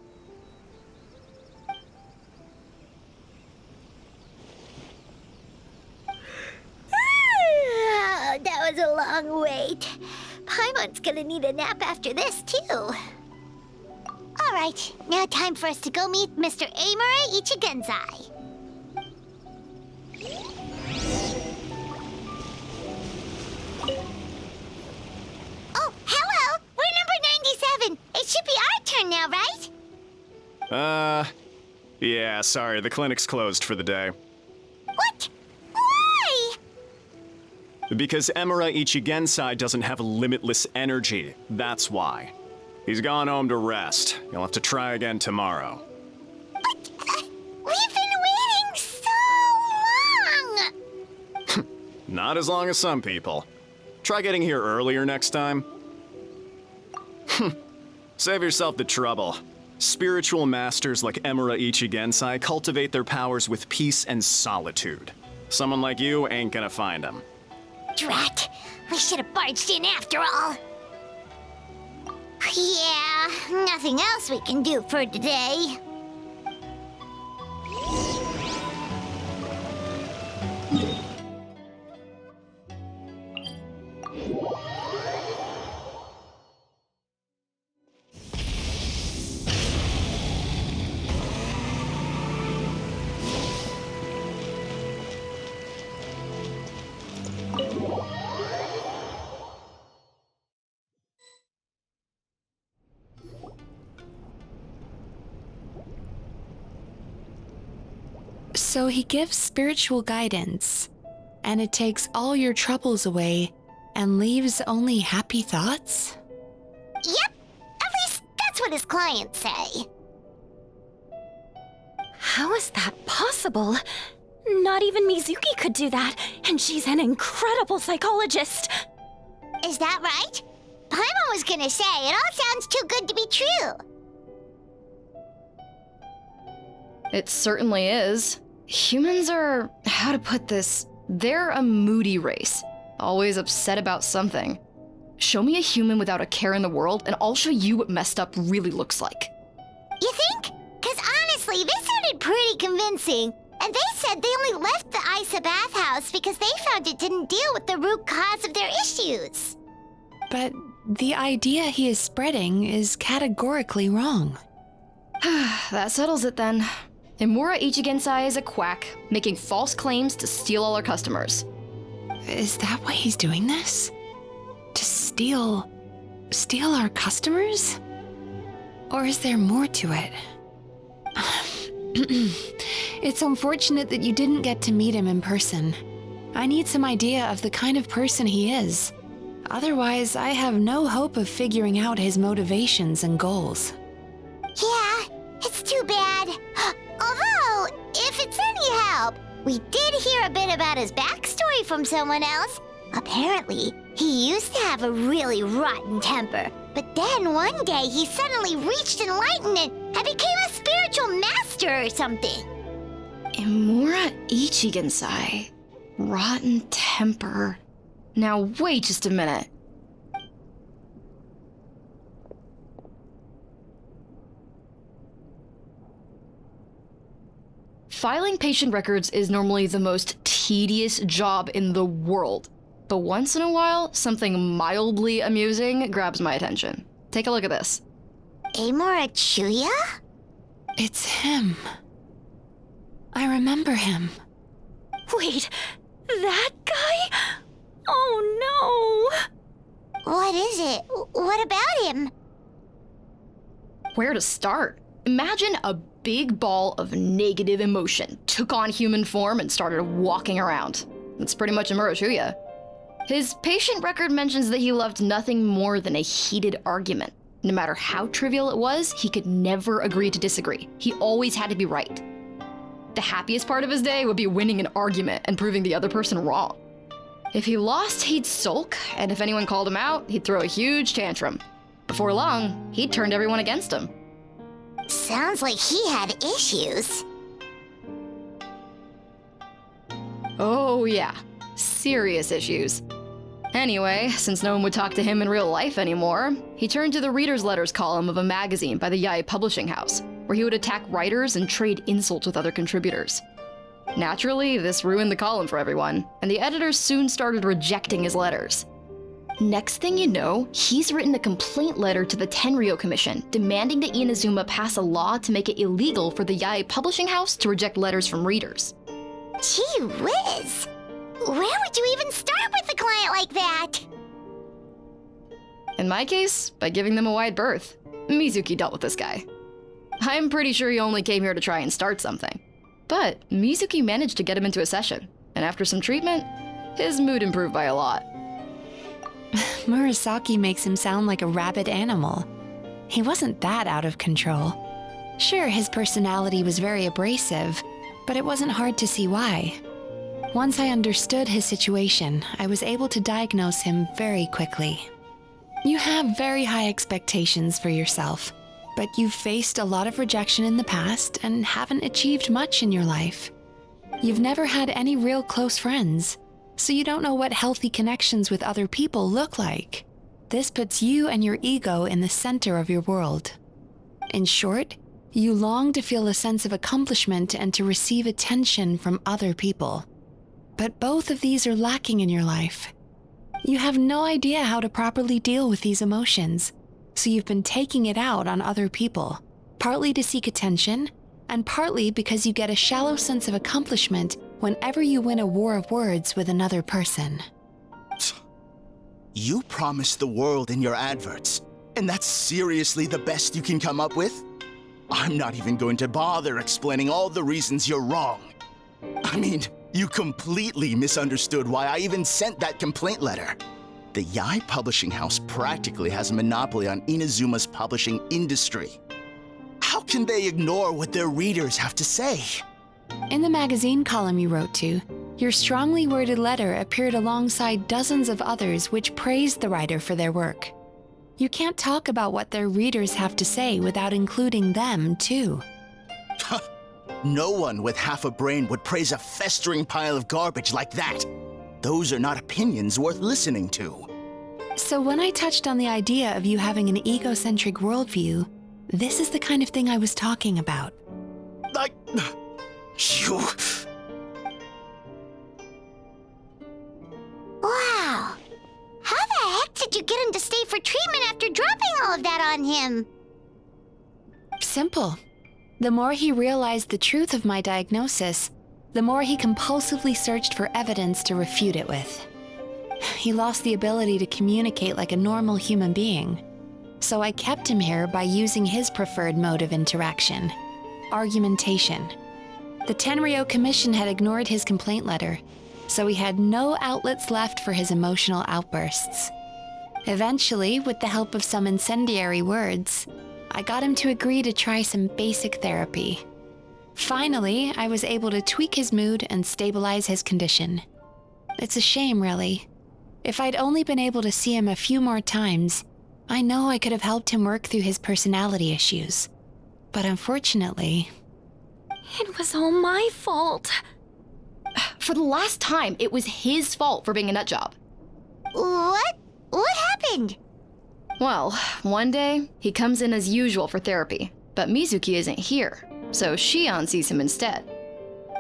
That was a long wait. Paimon's gonna need a nap after this, too. Alright, now time for us to go meet Mr. Imura Ichigensai. Oh, hello! We're number 97! It should be our turn now, right? Yeah, sorry, the clinic's closed for the day. What? Why? Because Imura Ichigensai doesn't have limitless energy, that's why. He's gone home to rest. You'll have to try again tomorrow. But, we've been waiting so long! Not as long as some people. Try getting here earlier next time. Save yourself the trouble. Spiritual masters like Imura Ichigensai cultivate their powers with peace and solitude. Someone like you ain't gonna find them. Drat! We should have barged in after all. Yeah, nothing else we can do for today. So he gives spiritual guidance, and it takes all your troubles away and leaves only happy thoughts? Yep, at least that's what his clients say. How is that possible? Not even Mizuki could do that, and she's an incredible psychologist. Is that right? Paimon was gonna say, it all sounds too good to be true. It certainly is. Humans are, how to put this, they're a moody race, always upset about something. Show me a human without a care in the world, and I'll show you what messed up really looks like. You think? Because honestly, this sounded pretty convincing. And they said they only left the Isa bathhouse because they found it didn't deal with the root cause of their issues. But the idea he is spreading is categorically wrong. That settles it then. Imura Ichigensai is a quack, making false claims to steal all our customers. Is that why he's doing this? To steal our customers? Or is there more to it? It's unfortunate that you didn't get to meet him in person. I need some idea of the kind of person he is. Otherwise, I have no hope of figuring out his motivations and goals. Yeah, it's too bad. Although, if it's any help, we did hear a bit about his backstory from someone else. Apparently, he used to have a really rotten temper, but then one day he suddenly reached enlightenment and became a spiritual master or something. Imura Ichigensai. Rotten temper. Now wait just a minute. Filing patient records is normally the most tedious job in the world. But once in a while, something mildly amusing grabs my attention. Take a look at this. Amora Chuya? It's him. I remember him. Wait, that guy? Oh no! What is it? What about him? Where to start? Imagine a big ball of negative emotion took on human form and started walking around. That's pretty much Imura Chuya. His patient record mentions that he loved nothing more than a heated argument. No matter how trivial it was, he could never agree to disagree. He always had to be right. The happiest part of his day would be winning an argument and proving the other person wrong. If he lost, he'd sulk, and if anyone called him out, he'd throw a huge tantrum. Before long, he'd turned everyone against him. Sounds like he had issues. Oh yeah, serious issues. Anyway, since no one would talk to him in real life anymore, he turned to the reader's letters column of a magazine by the Yae Publishing House, where he would attack writers and trade insults with other contributors. Naturally, this ruined the column for everyone, and the editors soon started rejecting his letters. Next thing you know, he's written a complaint letter to the Tenryou Commission, demanding that Inazuma pass a law to make it illegal for the Yae Publishing House to reject letters from readers. Gee whiz! Where would you even start with a client like that? In my case, by giving them a wide berth. Mizuki dealt with this guy. I'm pretty sure he only came here to try and start something. But Mizuki managed to get him into a session, and after some treatment, his mood improved by a lot. Murasaki makes him sound like a rabid animal. He wasn't that out of control. Sure, his personality was very abrasive, but it wasn't hard to see why. Once I understood his situation, I was able to diagnose him very quickly. You have very high expectations for yourself, but you've faced a lot of rejection in the past and haven't achieved much in your life. You've never had any real close friends, so you don't know what healthy connections with other people look like. This puts you and your ego in the center of your world. In short, you long to feel a sense of accomplishment and to receive attention from other people. But both of these are lacking in your life. You have no idea how to properly deal with these emotions, so you've been taking it out on other people, partly to seek attention, and partly because you get a shallow sense of accomplishment whenever you win a war of words with another person. You promised the world in your adverts, and that's seriously the best you can come up with? I'm not even going to bother explaining all the reasons you're wrong. I mean, you completely misunderstood why I even sent that complaint letter. The Yai publishing house practically has a monopoly on Inazuma's publishing industry. How can they ignore what their readers have to say? In the magazine column you wrote to, your strongly worded letter appeared alongside dozens of others which praised the writer for their work. You can't talk about what their readers have to say without including them, too. No one with half a brain would praise a festering pile of garbage like that. Those are not opinions worth listening to. So when I touched on the idea of you having an egocentric worldview, this is the kind of thing I was talking about. You... Wow. How the heck did you get him to stay for treatment after dropping all of that on him? Simple. The more he realized the truth of my diagnosis, the more he compulsively searched for evidence to refute it with. He lost the ability to communicate like a normal human being. So I kept him here by using his preferred mode of interaction: argumentation. The Tenryou Commission had ignored his complaint letter, so he had no outlets left for his emotional outbursts. Eventually, with the help of some incendiary words, I got him to agree to try some basic therapy. Finally, I was able to tweak his mood and stabilize his condition. It's a shame, really. If I'd only been able to see him a few more times, I know I could have helped him work through his personality issues. But unfortunately... It was all my fault. For the last time, it was his fault for being a nutjob. What? What happened? Well, one day, he comes in as usual for therapy, but Mizuki isn't here, so Shion sees him instead.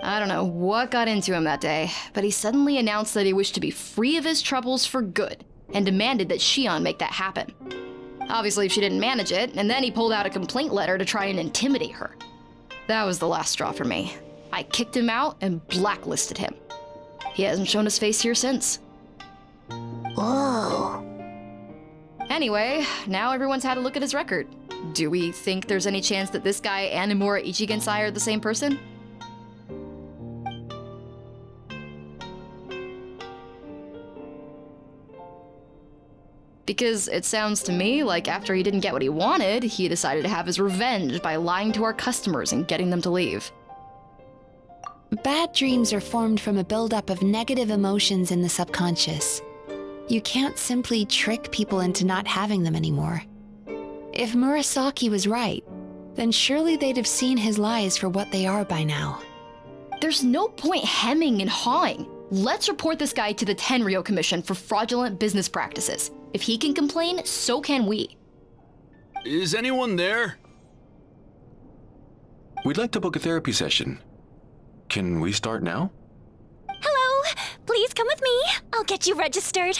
I don't know what got into him that day, but he suddenly announced that he wished to be free of his troubles for good, and demanded that Shion make that happen. Obviously, she didn't manage it, and then he pulled out a complaint letter to try and intimidate her. That was the last straw for me. I kicked him out and blacklisted him. He hasn't shown his face here since. Whoa. Anyway, now everyone's had a look at his record. Do we think there's any chance that this guy and Imura Ichigensai are the same person? Because it sounds to me like after he didn't get what he wanted, he decided to have his revenge by lying to our customers and getting them to leave. Bad dreams are formed from a buildup of negative emotions in the subconscious. You can't simply trick people into not having them anymore. If Murasaki was right, then surely they'd have seen his lies for what they are by now. There's no point hemming and hawing. Let's report this guy to the Tenryou Commission for fraudulent business practices. If he can complain, so can we. Is anyone there? We'd like to book a therapy session. Can we start now? Hello! Please come with me. I'll get you registered.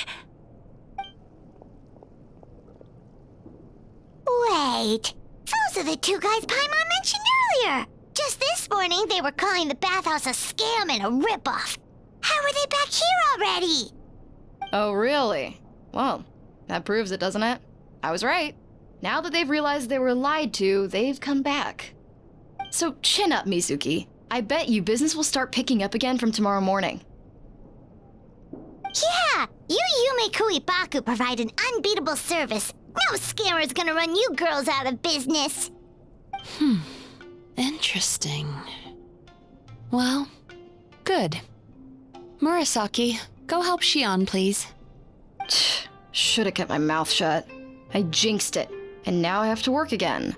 Wait. Those are the two guys Paimon mentioned earlier. Just this morning, they were calling the bathhouse a scam and a ripoff. How are they back here already? Oh, really? Well, that proves it, doesn't it? I was right. Now that they've realized they were lied to, they've come back. So chin up, Mizuki. I bet you business will start picking up again from tomorrow morning. Yeah, you Yume Kuibaku provide an unbeatable service. No scammer's gonna run you girls out of business. Interesting. Well, good. Murasaki, go help Shion, please. Should've kept my mouth shut. I jinxed it, and now I have to work again.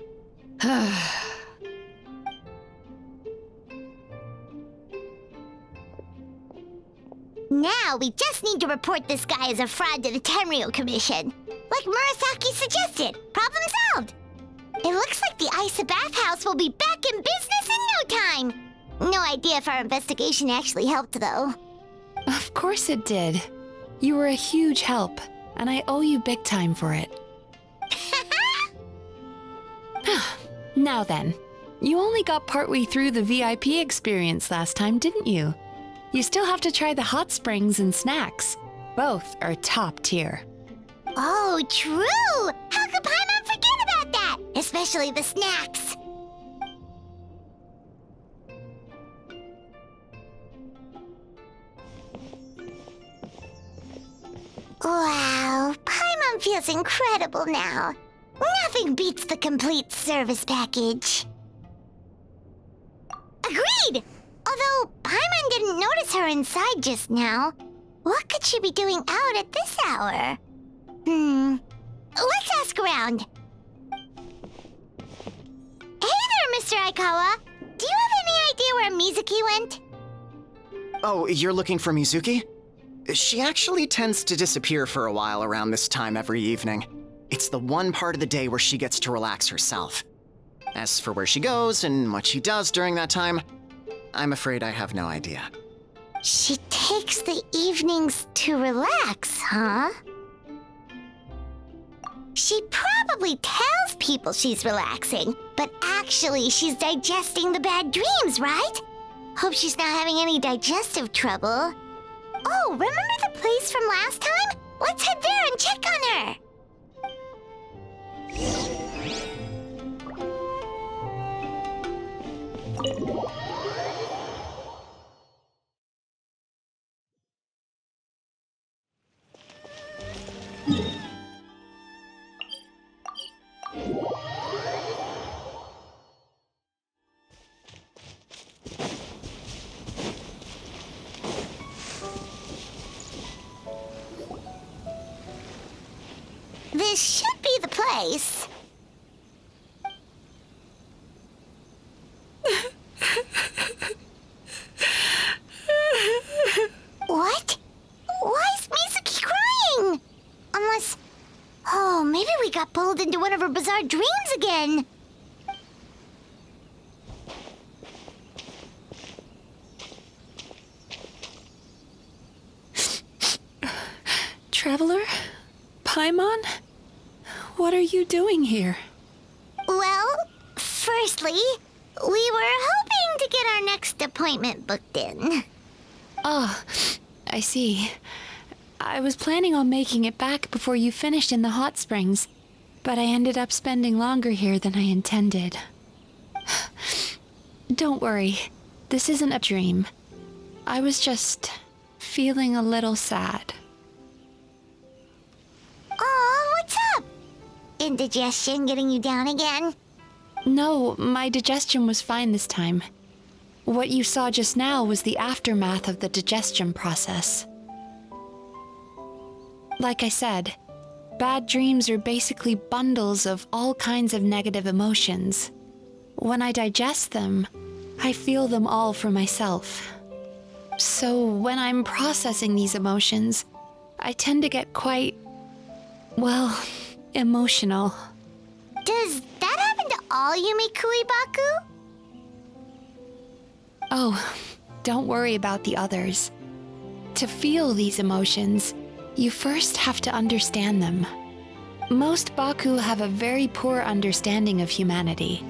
Now we just need to report this guy as a fraud to the Tenryou Commission. Like Murasaki suggested. Problem solved. It looks like the Isa bathhouse will be back in business in no time. No idea if our investigation actually helped, though. Of course it did. You were a huge help, and I owe you big time for it. Now then, you only got partway through the VIP experience last time, didn't you? You still have to try the hot springs and snacks. Both are top tier. Oh, true! How could Paimon forget about that? Especially the snacks. Wow, Paimon feels incredible now. Nothing beats the complete service package. Agreed! Although Paimon didn't notice her inside just now. What could she be doing out at this hour? Let's ask around. Hey there, Mr. Aikawa. Do you have any idea where Mizuki went? Oh, you're looking for Mizuki? She actually tends to disappear for a while around this time every evening. It's the one part of the day where she gets to relax herself. As for where she goes and what she does during that time, I'm afraid I have no idea. She takes the evenings to relax, huh? She probably tells people she's relaxing, but actually she's digesting the bad dreams, right? Hope she's not having any digestive trouble. Oh, remember the place from last time? Let's head there and check on her. This should be the place. What? Why is Mizuki crying? Unless... Oh, maybe we got pulled into one of her bizarre dreams again. Traveler? Paimon? What are you doing here? Well, firstly, we were hoping to get our next appointment booked in. Oh, I see. I was planning on making it back before you finished in the hot springs, but I ended up spending longer here than I intended. Don't worry, this isn't a dream. I was just feeling a little sad. Oh, what's up? Indigestion getting you down again? No, my digestion was fine this time. What you saw just now was the aftermath of the digestion process. Like I said, bad dreams are basically bundles of all kinds of negative emotions. When I digest them, I feel them all for myself. So when I'm processing these emotions, I tend to get quite, well, emotional. Does that happen to all Yumikui Baku? Oh, don't worry about the others. To feel these emotions, you first have to understand them. Most Baku have a very poor understanding of humanity.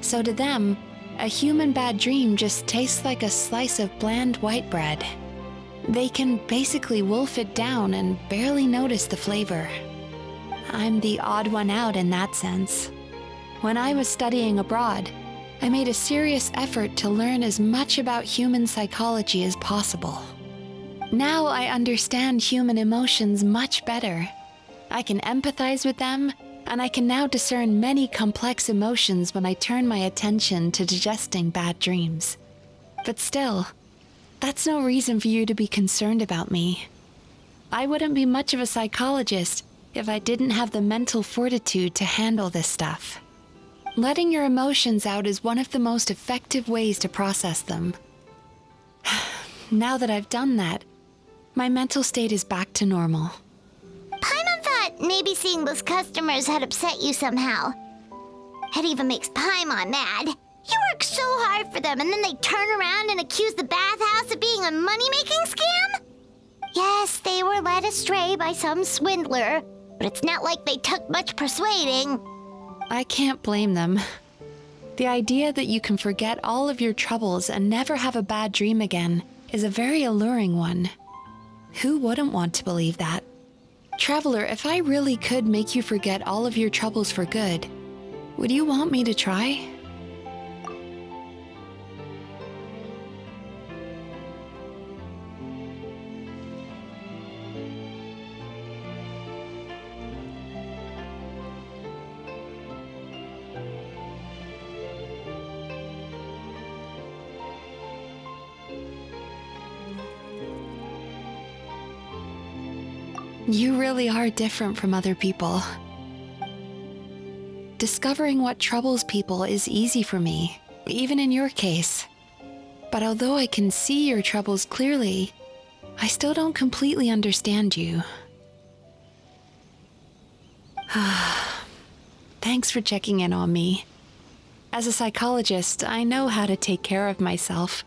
So to them, a human bad dream just tastes like a slice of bland white bread. They can basically wolf it down and barely notice the flavor. I'm the odd one out in that sense. When I was studying abroad, I made a serious effort to learn as much about human psychology as possible. Now I understand human emotions much better. I can empathize with them, and I can now discern many complex emotions when I turn my attention to digesting bad dreams. But still, that's no reason for you to be concerned about me. I wouldn't be much of a psychologist if I didn't have the mental fortitude to handle this stuff. Letting your emotions out is one of the most effective ways to process them. Now that I've done that, my mental state is back to normal. Paimon thought maybe seeing those customers had upset you somehow. It even makes Paimon mad. You work so hard for them and then they turn around and accuse the bathhouse of being a money-making scam? Yes, they were led astray by some swindler, but it's not like they took much persuading. I can't blame them. The idea that you can forget all of your troubles and never have a bad dream again is a very alluring one. Who wouldn't want to believe that? Traveler, if I really could make you forget all of your troubles for good, would you want me to try? You really are different from other people. Discovering what troubles people is easy for me, even in your case. But although I can see your troubles clearly, I still don't completely understand you. Thanks for checking in on me. As a psychologist, I know how to take care of myself,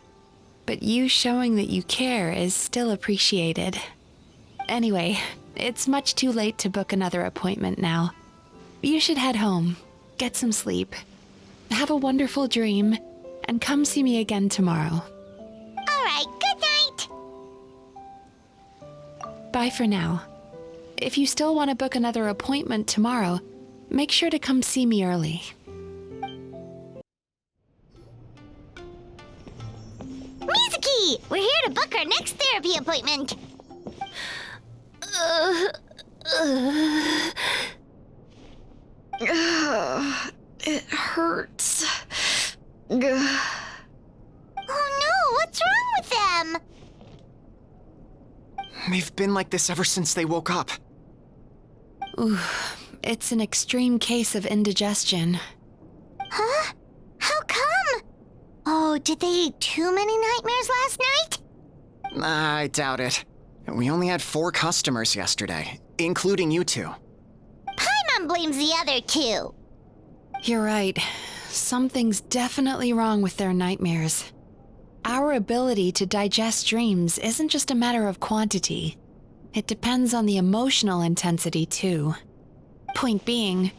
but you showing that you care is still appreciated. Anyway, it's much too late to book another appointment now. You should head home, get some sleep, have a wonderful dream, and come see me again tomorrow. All right, good night. Bye for now. If you still want to book another appointment tomorrow, make sure to come see me early. Mizuki! We're here to book our next therapy appointment. It hurts. Oh no, what's wrong with them? They've been like this ever since they woke up. Ooh, it's an extreme case of indigestion. Huh? How come? Oh, did they eat too many nightmares last night? I doubt it. We only had 4 customers yesterday, including you two. Paimon blames the other 2. You're right. Something's definitely wrong with their nightmares. Our ability to digest dreams isn't just a matter of quantity. It depends on the emotional intensity, too. Point being,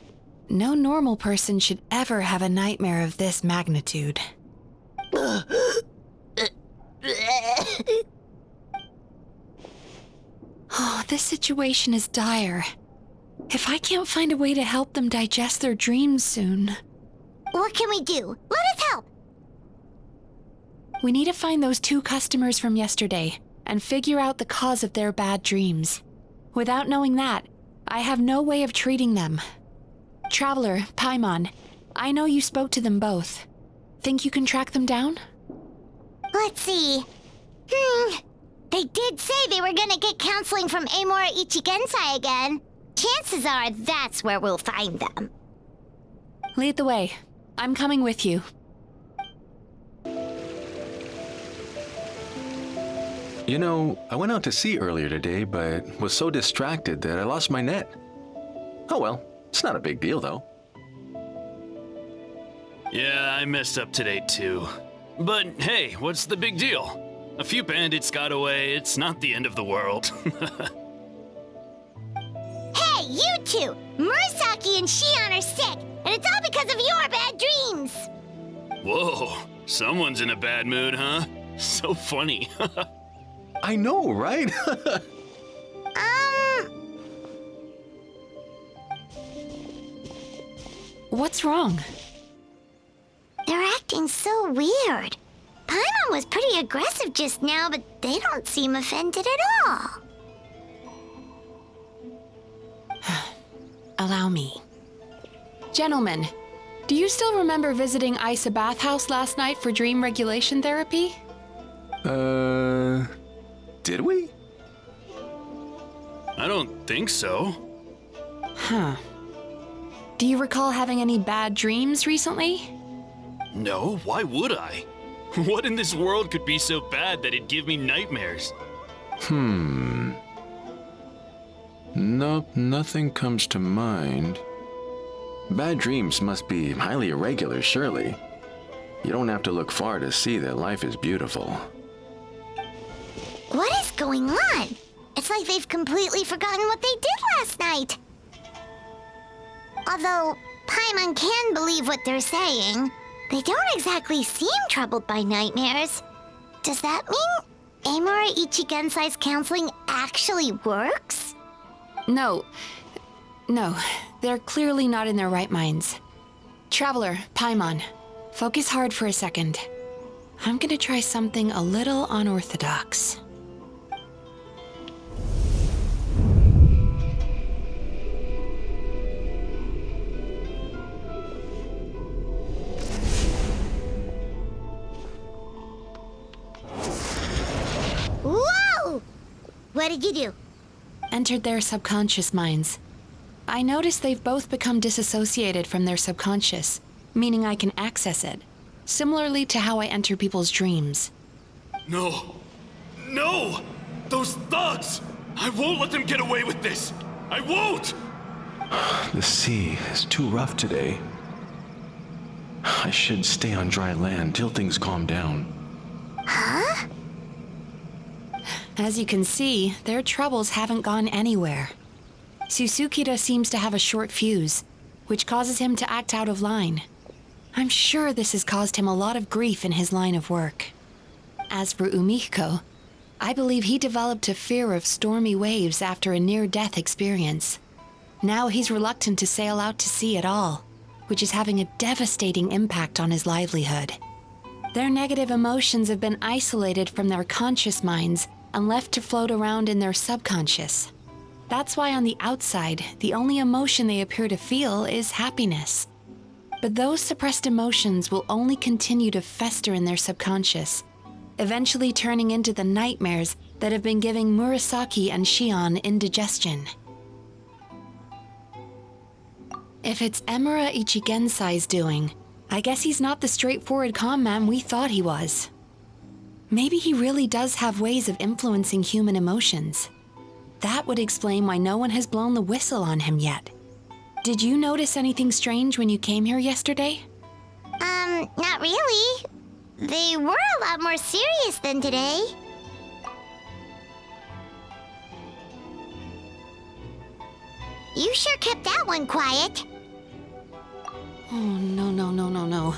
no normal person should ever have a nightmare of this magnitude. Oh, this situation is dire. If I can't find a way to help them digest their dreams soon... What can we do? Let us help! We need to find those 2 customers from yesterday and figure out the cause of their bad dreams. Without knowing that, I have no way of treating them. Traveler, Paimon, I know you spoke to them both. Think you can track them down? Let's see. They did say they were gonna get counseling from Amora Ichigensai again. Chances are that's where we'll find them. Lead the way. I'm coming with you. You know, I went out to sea earlier today, but was so distracted that I lost my net. Oh well, it's not a big deal though. Yeah, I messed up today too. But hey, what's the big deal? A few bandits got away, it's not the end of the world. Hey, you 2! Murasaki and Shion are sick, and it's all because of your bad dreams! Whoa, someone's in a bad mood, huh? So funny. I know, right? What's wrong? They're acting so weird. Paimon was pretty aggressive just now, but they don't seem offended at all. Allow me. Gentlemen, do you still remember visiting Isa Bathhouse last night for dream regulation therapy? Did we? I don't think so. Huh. Do you recall having any bad dreams recently? No, why would I? What in this world could be so bad that it'd give me nightmares? Nope, nothing comes to mind. Bad dreams must be highly irregular, surely. You don't have to look far to see that life is beautiful. What is going on? It's like they've completely forgotten what they did last night. Although Paimon can believe what they're saying, they don't exactly seem troubled by nightmares. Does that mean Amora Ichigensai's counseling actually works? No, they're clearly not in their right minds. Traveler, Paimon, focus hard for a second. I'm gonna try something a little unorthodox. Whoa! What did you do? entered their subconscious minds. I noticed they've both become disassociated from their subconscious, meaning I can access it, similarly to how I enter people's dreams. No! No! Those thugs! I won't let them get away with this! I won't! The sea is too rough today. I should stay on dry land till things calm down. Huh? As you can see, their troubles haven't gone anywhere. Susukida seems to have a short fuse, which causes him to act out of line. I'm sure this has caused him a lot of grief in his line of work. As for Umiko, I believe he developed a fear of stormy waves after a near-death experience. Now he's reluctant to sail out to sea at all, which is having a devastating impact on his livelihood. Their negative emotions have been isolated from their conscious minds and left to float around in their subconscious. That's why on the outside, the only emotion they appear to feel is happiness. But those suppressed emotions will only continue to fester in their subconscious, eventually turning into the nightmares that have been giving Murasaki and Shion indigestion. If it's Emura Ichigensai's doing, I guess he's not the straightforward con man we thought he was. Maybe he really does have ways of influencing human emotions. That would explain why no one has blown the whistle on him yet. Did you notice anything strange when you came here yesterday? Not really. They were a lot more serious than today. You sure kept that one quiet. Oh, no.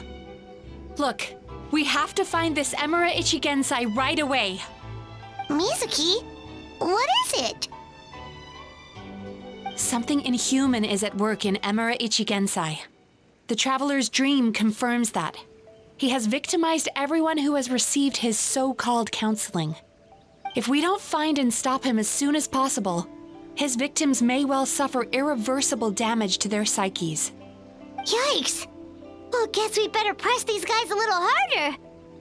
Look, we have to find this Emura Ichigensai right away. Mizuki, what is it? Something inhuman is at work in Emura Ichigensai. The Traveler's dream confirms that. He has victimized everyone who has received his so-called counseling. If we don't find and stop him as soon as possible, his victims may well suffer irreversible damage to their psyches. Yikes! Well, guess we better press these guys a little harder.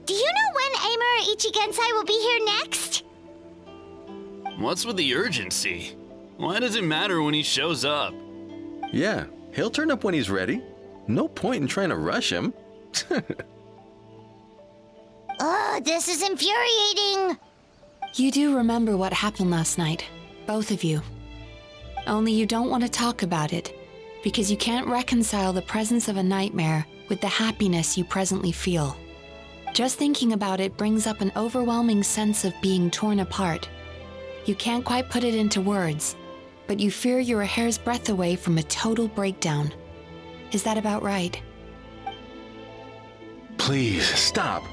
Do you know when Emura Ichigensai will be here next? What's with the urgency? Why does it matter when he shows up? Yeah, he'll turn up when he's ready. No point in trying to rush him. Oh, this is infuriating. You do remember what happened last night, both of you. Only you don't want to talk about it, because you can't reconcile the presence of a nightmare with the happiness you presently feel. Just thinking about it brings up an overwhelming sense of being torn apart. You can't quite put it into words, but you fear you're a hair's breadth away from a total breakdown. Is that about right? Please, stop.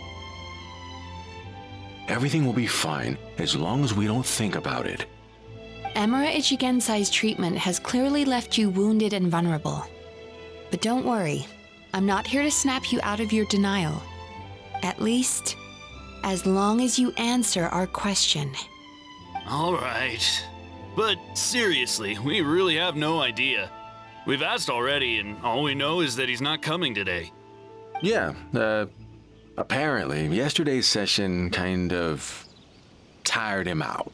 Everything will be fine as long as we don't think about it. Emura Ichigensai's treatment has clearly left you wounded and vulnerable. But don't worry, I'm not here to snap you out of your denial. At least, as long as you answer our question. All right. But seriously, we really have no idea. We've asked already, and all we know is that he's not coming today. Yeah, apparently, yesterday's session kind of tired him out.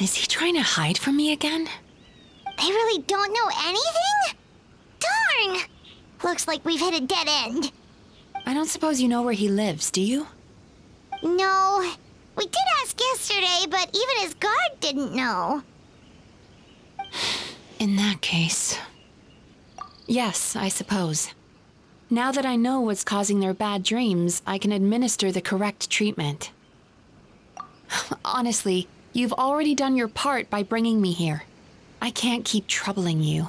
Is he trying to hide from me again? They really don't know anything? Darn! Looks like we've hit a dead end. I don't suppose you know where he lives, do you? No. We did ask yesterday, but even his guard didn't know. In that case... Yes, I suppose. Now that I know what's causing their bad dreams, I can administer the correct treatment. Honestly, you've already done your part by bringing me here. I can't keep troubling you.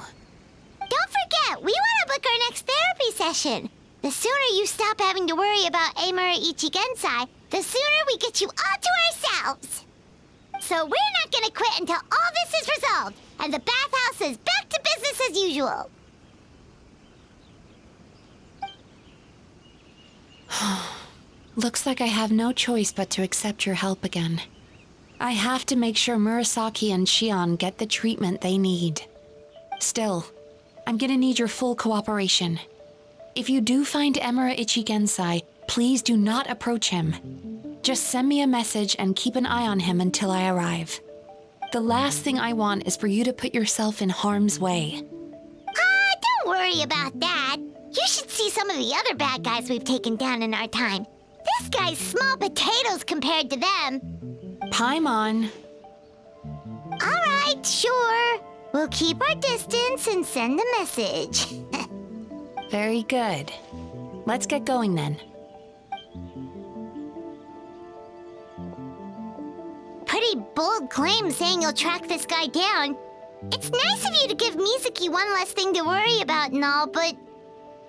Don't forget, we want to book our next therapy session. The sooner you stop having to worry about Emura Ichigensai, the sooner we get you all to ourselves. So we're not gonna quit until all this is resolved, and the bathhouse is back to business as usual. Looks like I have no choice but to accept your help again. I have to make sure Murasaki and Shion get the treatment they need. Still, I'm gonna need your full cooperation. If you do find Emura Ichigensai, please do not approach him. Just send me a message and keep an eye on him until I arrive. The last thing I want is for you to put yourself in harm's way. Don't worry about that. You should see some of the other bad guys we've taken down in our time. This guy's small potatoes compared to them. Paimon. All right, sure. We'll keep our distance and send a message. Very good. Let's get going then. Pretty bold claim saying you'll track this guy down. It's nice of you to give Mizuki one less thing to worry about and all, but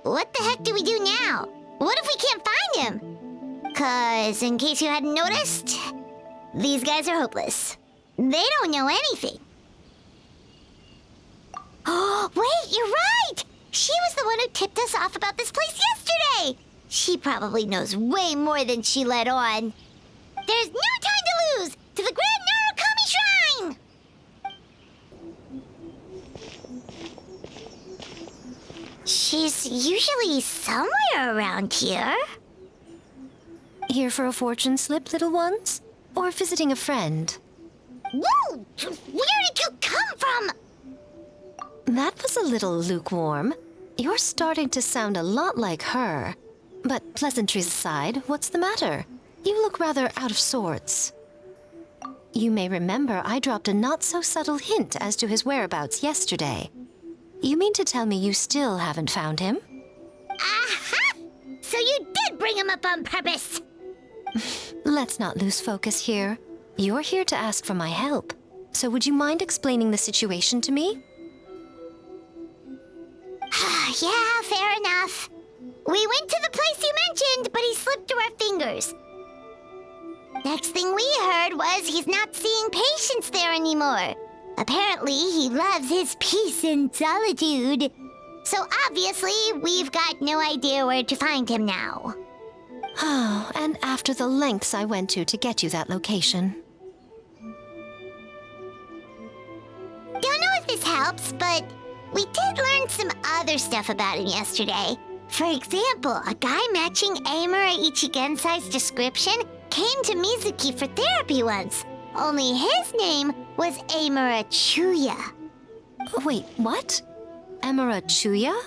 what the heck do we do now? What if we can't find him? 'Cause in case you hadn't noticed, these guys are hopeless. They don't know anything. Oh, wait, you're right! She was the one who tipped us off about this place yesterday! She probably knows way more than she let on. There's no time to lose! To the Grand Narukami Shrine! She's usually somewhere around here. Here for a fortune slip, little ones? Or visiting a friend? Whoa! Where did you come from? That was a little lukewarm. You're starting to sound a lot like her. But pleasantries aside, what's the matter? You look rather out of sorts. You may remember I dropped a not-so-subtle hint as to his whereabouts yesterday. You mean to tell me you still haven't found him? Aha! So you did bring him up on purpose! Let's not lose focus here. You're here to ask for my help. So would you mind explaining the situation to me? Yeah, fair enough. We went to the place you mentioned, but he slipped through our fingers. Next thing we heard was he's not seeing patients there anymore. Apparently, he loves his peace and solitude. So obviously, we've got no idea where to find him now. Oh, and after the lengths I went to get you that location. Don't know if this helps, but we did learn some other stuff about him yesterday. For example, a guy matching Amura Ichigensai's description came to Mizuki for therapy once. Only his name was Amura Chuya. Wait, what? Amura Chuya?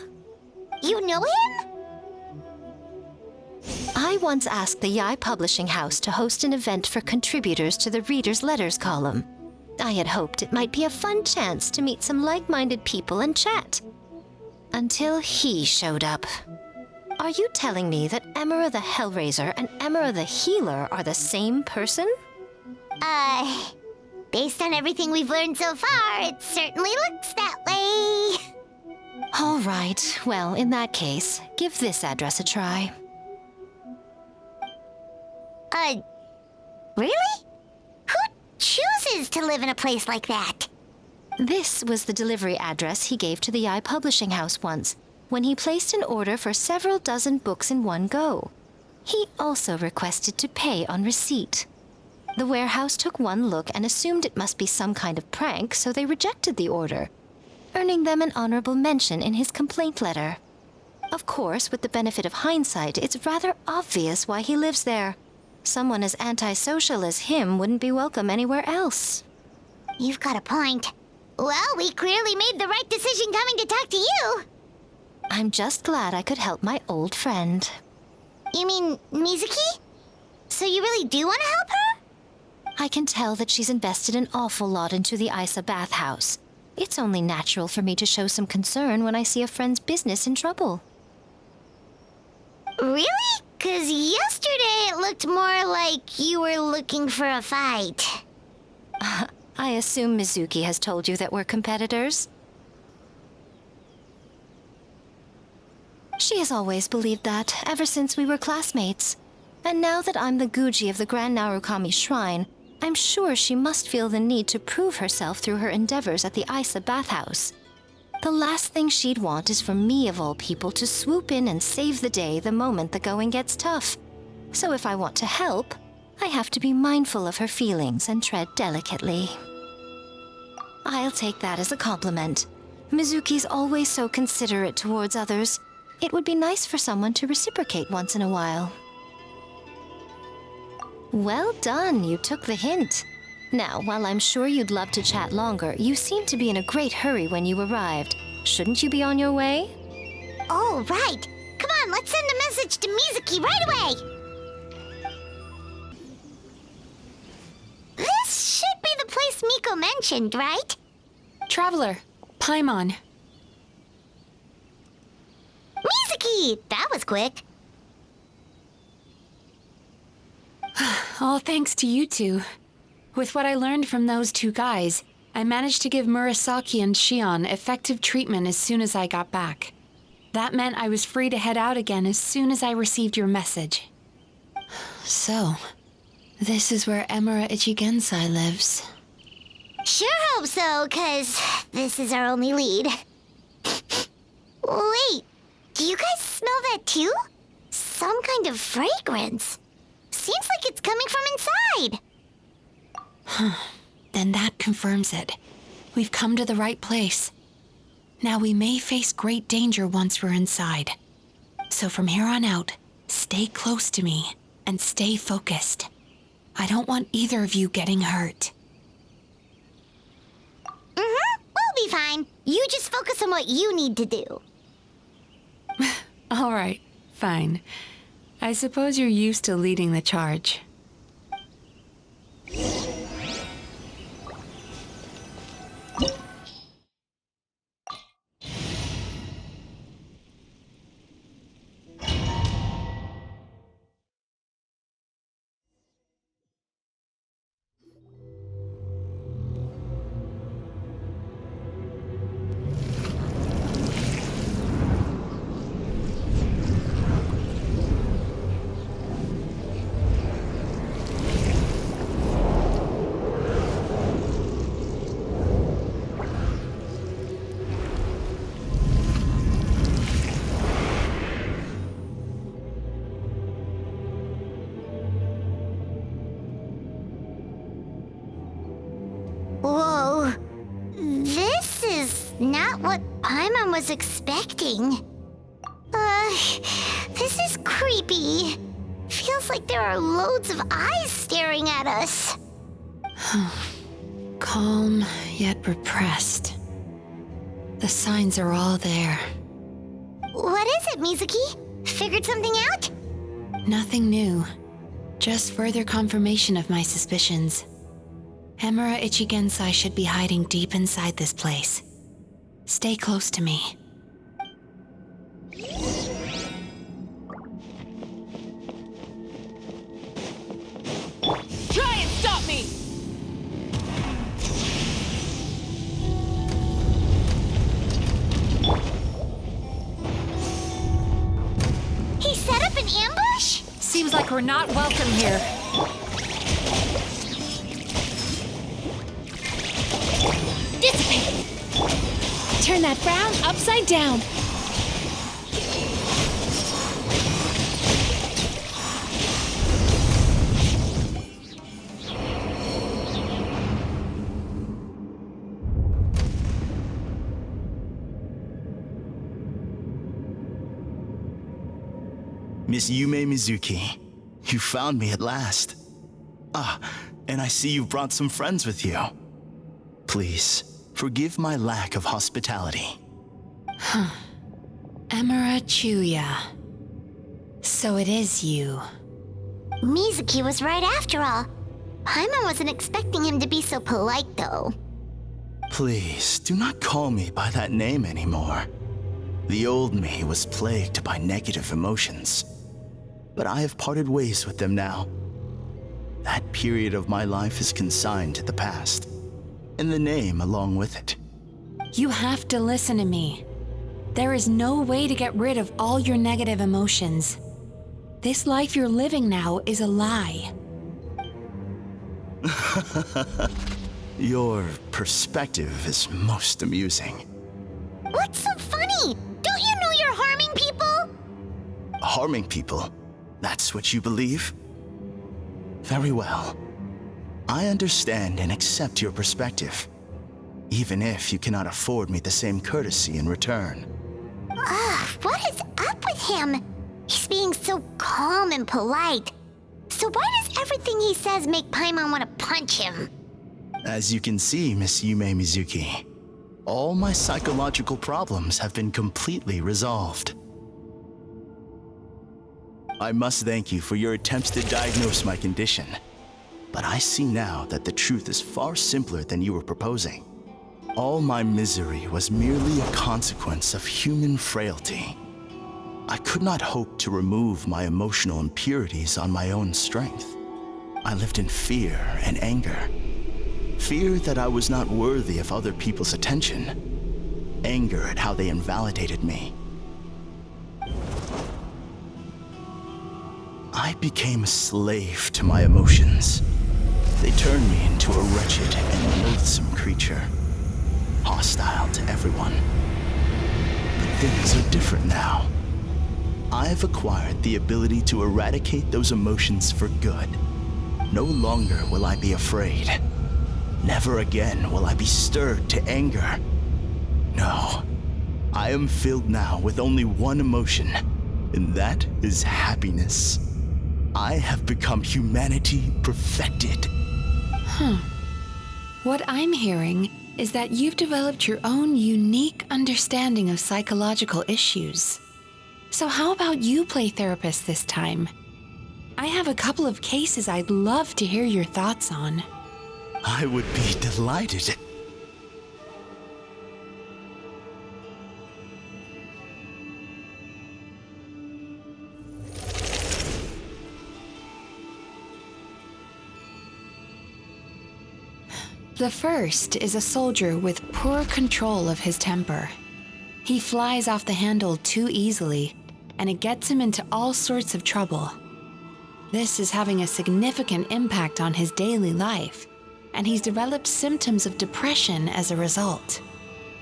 You know him? I once asked the Yai Publishing House to host an event for contributors to the Reader's Letters column. I had hoped it might be a fun chance to meet some like-minded people and chat. Until he showed up. Are you telling me that Emura the Hellraiser and Emura the Healer are the same person? Based on everything we've learned so far, it certainly looks that way. All right, well, in that case, give this address a try. Really? Who chooses to live in a place like that? This was the delivery address he gave to the Yai Publishing House once, when he placed an order for several dozen books in one go. He also requested to pay on receipt. The warehouse took one look and assumed it must be some kind of prank, so they rejected the order, earning them an honorable mention in his complaint letter. Of course, with the benefit of hindsight, it's rather obvious why he lives there. Someone as antisocial as him wouldn't be welcome anywhere else. You've got a point. Well, we clearly made the right decision coming to talk to you. I'm just glad I could help my old friend. You mean Mizuki? So you really do want to help her? I can tell that she's invested an awful lot into the Isa bathhouse. It's only natural for me to show some concern when I see a friend's business in trouble. Really? 'Cause yesterday it looked more like you were looking for a fight. I assume Mizuki has told you that we're competitors? She has always believed that, ever since we were classmates. And now that I'm the Guji of the Grand Narukami Shrine, I'm sure she must feel the need to prove herself through her endeavors at the Isa bathhouse. The last thing she'd want is for me, of all people, to swoop in and save the day the moment the going gets tough. So if I want to help, I have to be mindful of her feelings and tread delicately. I'll take that as a compliment. Mizuki's always so considerate towards others. It would be nice for someone to reciprocate once in a while. Well done, you took the hint. Now, while I'm sure you'd love to chat longer, you seemed to be in a great hurry when you arrived. Shouldn't you be on your way? Oh, right. Come on, let's send a message to Mizuki right away. This should be the place Miko mentioned, right? Traveler, Paimon. Mizuki! That was quick. All thanks to you two. With what I learned from those two guys, I managed to give Murasaki and Shion effective treatment as soon as I got back. That meant I was free to head out again as soon as I received your message. So, this is where Emura Ichigensai lives. Sure hope so, 'cause this is our only lead. Wait, do you guys smell that too? Some kind of fragrance. Seems like it's coming from inside. Then that confirms it. We've come to the right place. Now we may face great danger once we're inside. So from here on out, stay close to me and stay focused. I don't want either of you getting hurt. We'll be fine. You just focus on what you need to do. All right, fine. I suppose you're used to leading the charge. Whoa. This is not what Paimon was expecting. This is creepy. Feels like there are loads of eyes staring at us. Calm, yet repressed. The signs are all there. What is it, Mizuki? Figured something out? Nothing new. Just further confirmation of my suspicions. Emura Ichigensai should be hiding deep inside this place. Stay close to me. Try and stop me! He set up an ambush? Seems like we're not welcome here. Dissipate! Turn that frown upside down. Miss Yumemizuki, you found me at last. Ah, and I see you brought some friends with you. Please, forgive my lack of hospitality. Emura Chuya. So it is you. Mizuki was right after all. Paimon wasn't expecting him to be so polite, though. Please, do not call me by that name anymore. The old me was plagued by negative emotions, but I have parted ways with them now. That period of my life is consigned to the past, and the name along with it. You have to listen to me. There is no way to get rid of all your negative emotions. This life you're living now is a lie. Your perspective is most amusing. What's so funny? Don't you know you're harming people? Harming people? That's what you believe? Very well. I understand and accept your perspective, even if you cannot afford me the same courtesy in return. What is up with him? He's being so calm and polite. So why does everything he says make Paimon want to punch him? As you can see, Miss Yumemizuki, all my psychological problems have been completely resolved. I must thank you for your attempts to diagnose my condition, but I see now that the truth is far simpler than you were proposing. All my misery was merely a consequence of human frailty. I could not hope to remove my emotional impurities on my own strength. I lived in fear and anger. Fear that I was not worthy of other people's attention. Anger at how they invalidated me. I became a slave to my emotions. They turned me into a wretched and loathsome creature, hostile to everyone. But things are different now. I've acquired the ability to eradicate those emotions for good. No longer will I be afraid. Never again will I be stirred to anger. No, I am filled now with only one emotion, and that is happiness. I have become humanity perfected. What I'm hearing is that you've developed your own unique understanding of psychological issues. So how about you play therapist this time? I have a couple of cases I'd love to hear your thoughts on. I would be delighted. The first is a soldier with poor control of his temper. He flies off the handle too easily, and it gets him into all sorts of trouble. This is having a significant impact on his daily life, and he's developed symptoms of depression as a result.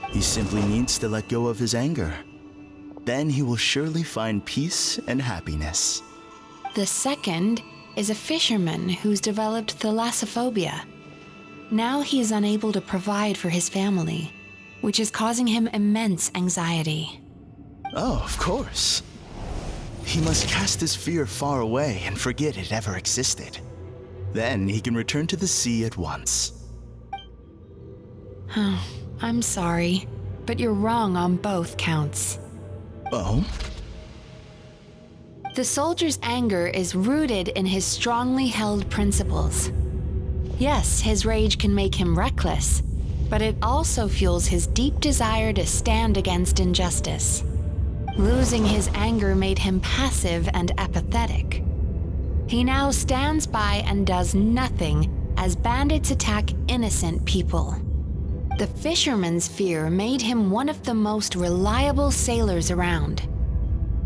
He simply needs to let go of his anger. Then he will surely find peace and happiness. The second is a fisherman who's developed thalassophobia. Now he is unable to provide for his family, which is causing him immense anxiety. Oh, of course. He must cast his fear far away and forget it ever existed. Then he can return to the sea at once. I'm sorry, but you're wrong on both counts. Oh? The soldier's anger is rooted in his strongly held principles. Yes, his rage can make him reckless, but it also fuels his deep desire to stand against injustice. Losing his anger made him passive and apathetic. He now stands by and does nothing as bandits attack innocent people. The fisherman's fear made him one of the most reliable sailors around.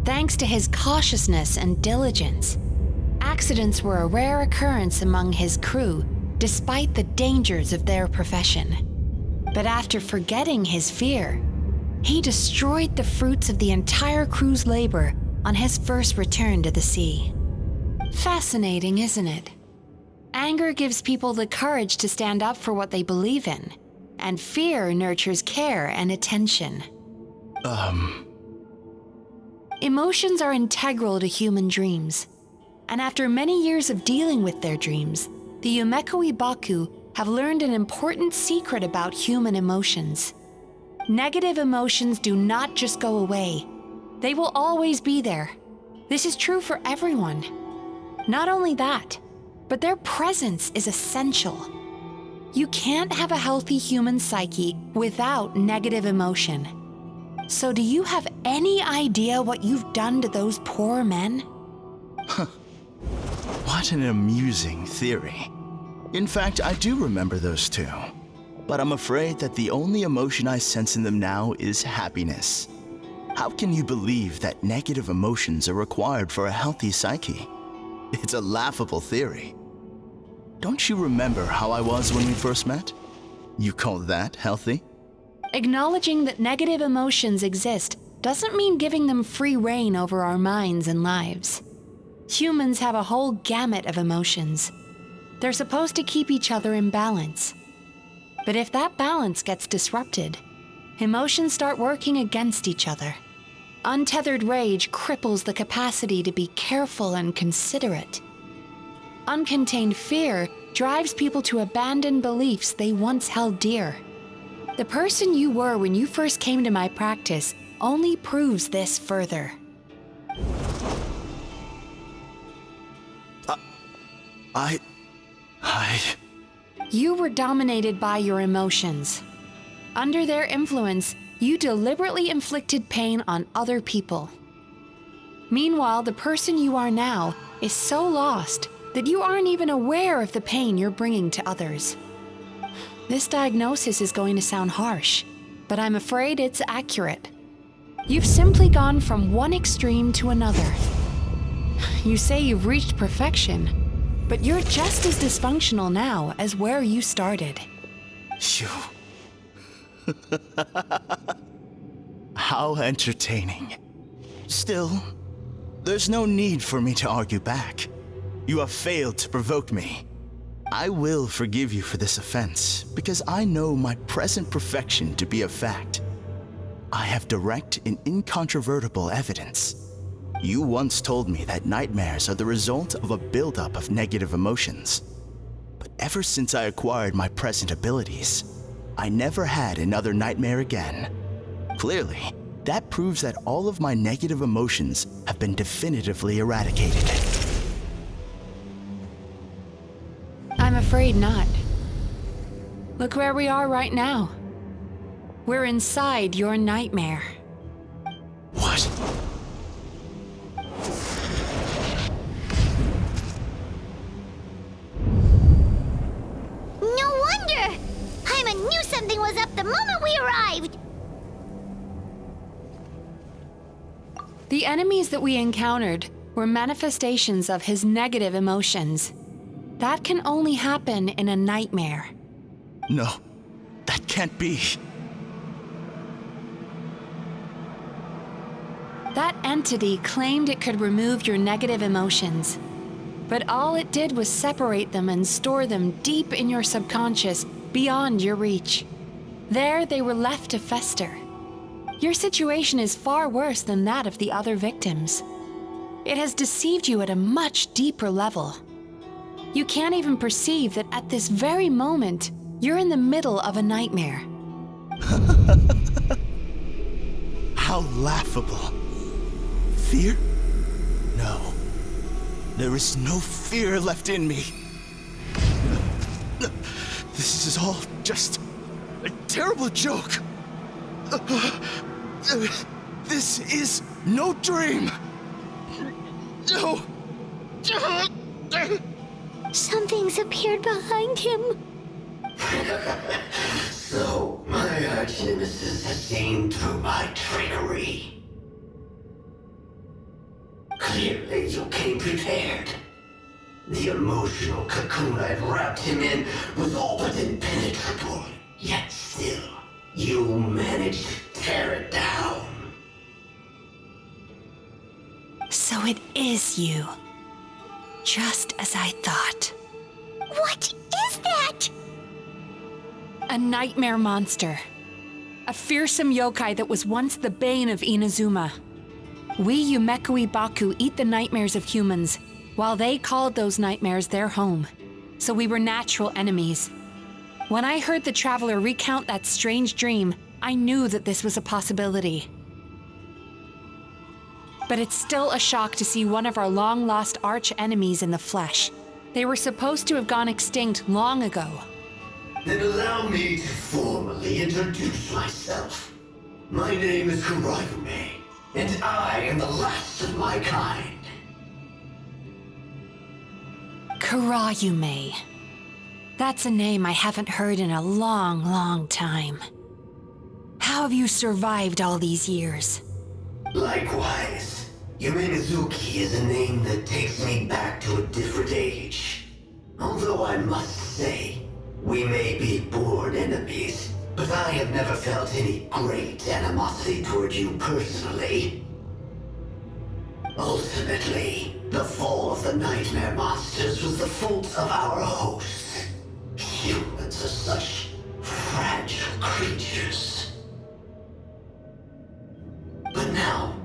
Thanks to his cautiousness and diligence, accidents were a rare occurrence among his crew despite the dangers of their profession. But after forgetting his fear, he destroyed the fruits of the entire crew's labor on his first return to the sea. Fascinating, isn't it? Anger gives people the courage to stand up for what they believe in, and fear nurtures care and attention. Emotions are integral to human dreams, and after many years of dealing with their dreams, the Yumemizuki Mizuki have learned an important secret about human emotions. Negative emotions do not just go away. They will always be there. This is true for everyone. Not only that, but their presence is essential. You can't have a healthy human psyche without negative emotion. So do you have any idea what you've done to those poor men? What an amusing theory. In fact, I do remember those two. But I'm afraid that the only emotion I sense in them now is happiness. How can you believe that negative emotions are required for a healthy psyche? It's a laughable theory. Don't you remember how I was when we first met? You call that healthy? Acknowledging that negative emotions exist doesn't mean giving them free rein over our minds and lives. Humans have a whole gamut of emotions. They're supposed to keep each other in balance. But if that balance gets disrupted, emotions start working against each other. Untethered rage cripples the capacity to be careful and considerate. Uncontained fear drives people to abandon beliefs they once held dear. The person you were when you first came to my practice only proves this further. You were dominated by your emotions. Under their influence, you deliberately inflicted pain on other people. Meanwhile, the person you are now is so lost that you aren't even aware of the pain you're bringing to others. This diagnosis is going to sound harsh, but I'm afraid it's accurate. You've simply gone from one extreme to another. You say you've reached perfection, but you're just as dysfunctional now as where you started. You... How entertaining. Still, there's no need for me to argue back. You have failed to provoke me. I will forgive you for this offense, because I know my present perfection to be a fact. I have direct and incontrovertible evidence. You once told me that nightmares are the result of a buildup of negative emotions. But ever since I acquired my present abilities, I never had another nightmare again. Clearly, that proves that all of my negative emotions have been definitively eradicated. I'm afraid not. Look where we are right now. We're inside your nightmare. What? No wonder! Hyman knew something was up the moment we arrived! The enemies that we encountered were manifestations of his negative emotions. That can only happen in a nightmare. No, that can't be. That entity claimed it could remove your negative emotions, but all it did was separate them and store them deep in your subconscious, beyond your reach. There they were left to fester. Your situation is far worse than that of the other victims. It has deceived you at a much deeper level. You can't even perceive that at this very moment, you're in the middle of a nightmare. How laughable. Fear? No. There is no fear left in me. This is all just a terrible joke. This is no dream. No. Something's appeared behind him. So, my arch-nemesis has seen through my trickery. Clearly, you came prepared. The emotional cocoon I'd wrapped him in was all but impenetrable. Yet still, you managed to tear it down. So it is you. Just as I thought. What is that? A nightmare monster. A fearsome yokai that was once the bane of Inazuma. We Yumemizuki Baku eat the nightmares of humans, while they called those nightmares their home. So we were natural enemies. When I heard the traveler recount that strange dream, I knew that this was a possibility. But it's still a shock to see one of our long-lost arch-enemies in the flesh. They were supposed to have gone extinct long ago. Then allow me to formally introduce myself. My name is Kurayume, and I am the last of my kind. Kurayume. That's a name I haven't heard in a long, long time. How have you survived all these years? Likewise. Yumemizuki is a name that takes me back to a different age. Although I must say, we may be born enemies, but I have never felt any great animosity toward you personally. Ultimately, the fall of the nightmare monsters was the fault of our hosts. Humans are such fragile creatures. But now,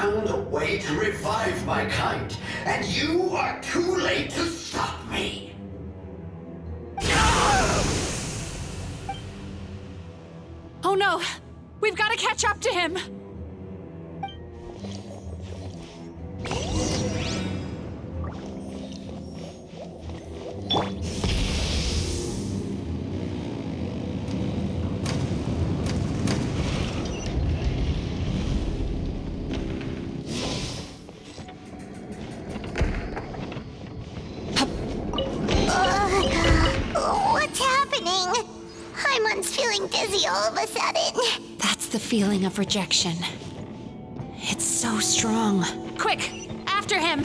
found a way to revive my kind, and you are too late to stop me. Oh no! We've got to catch up to him! What's happening? Paimon's feeling dizzy all of a sudden. That's the feeling of rejection. It's so strong. Quick! After him!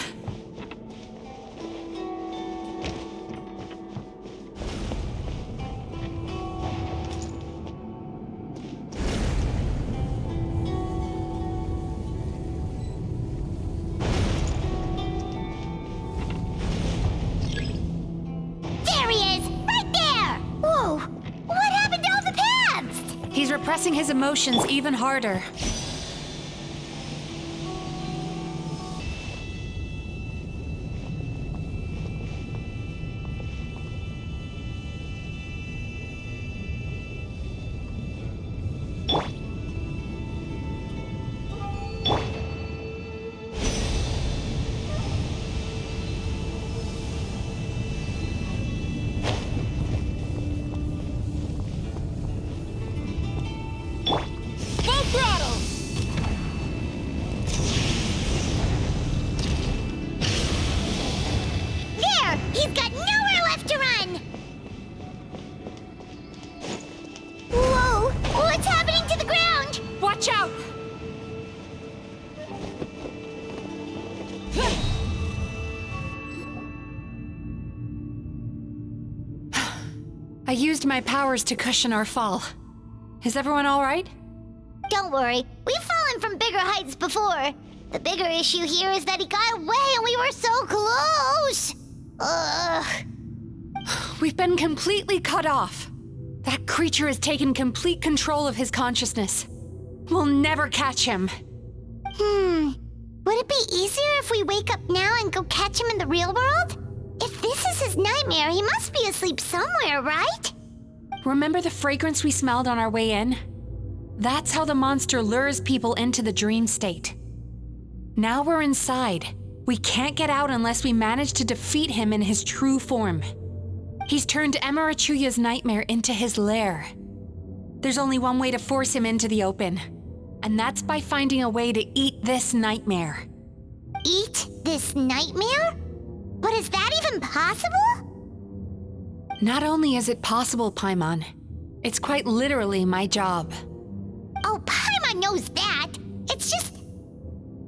There he is! Right there! Whoa! What happened to all the paths? He's repressing his emotions even harder. Full throttle! There! He's got nowhere left to run! Whoa! What's happening to the ground? Watch out! I used my powers to cushion our fall. Is everyone all right? Don't worry, we've fallen from bigger heights before. The bigger issue here is that he got away and we were so close! Ugh. We've been completely cut off. That creature has taken complete control of his consciousness. We'll never catch him. Would it be easier if we wake up now and go catch him in the real world? If this is his nightmare, he must be asleep somewhere, right? Remember the fragrance we smelled on our way in? That's how the monster lures people into the dream state. Now we're inside. We can't get out unless we manage to defeat him in his true form. He's turned Emerachuyya's nightmare into his lair. There's only one way to force him into the open, and that's by finding a way to eat this nightmare. Eat this nightmare? But is that even possible? Not only is it possible, Paimon, it's quite literally my job. Oh, Paimon knows that. It's just...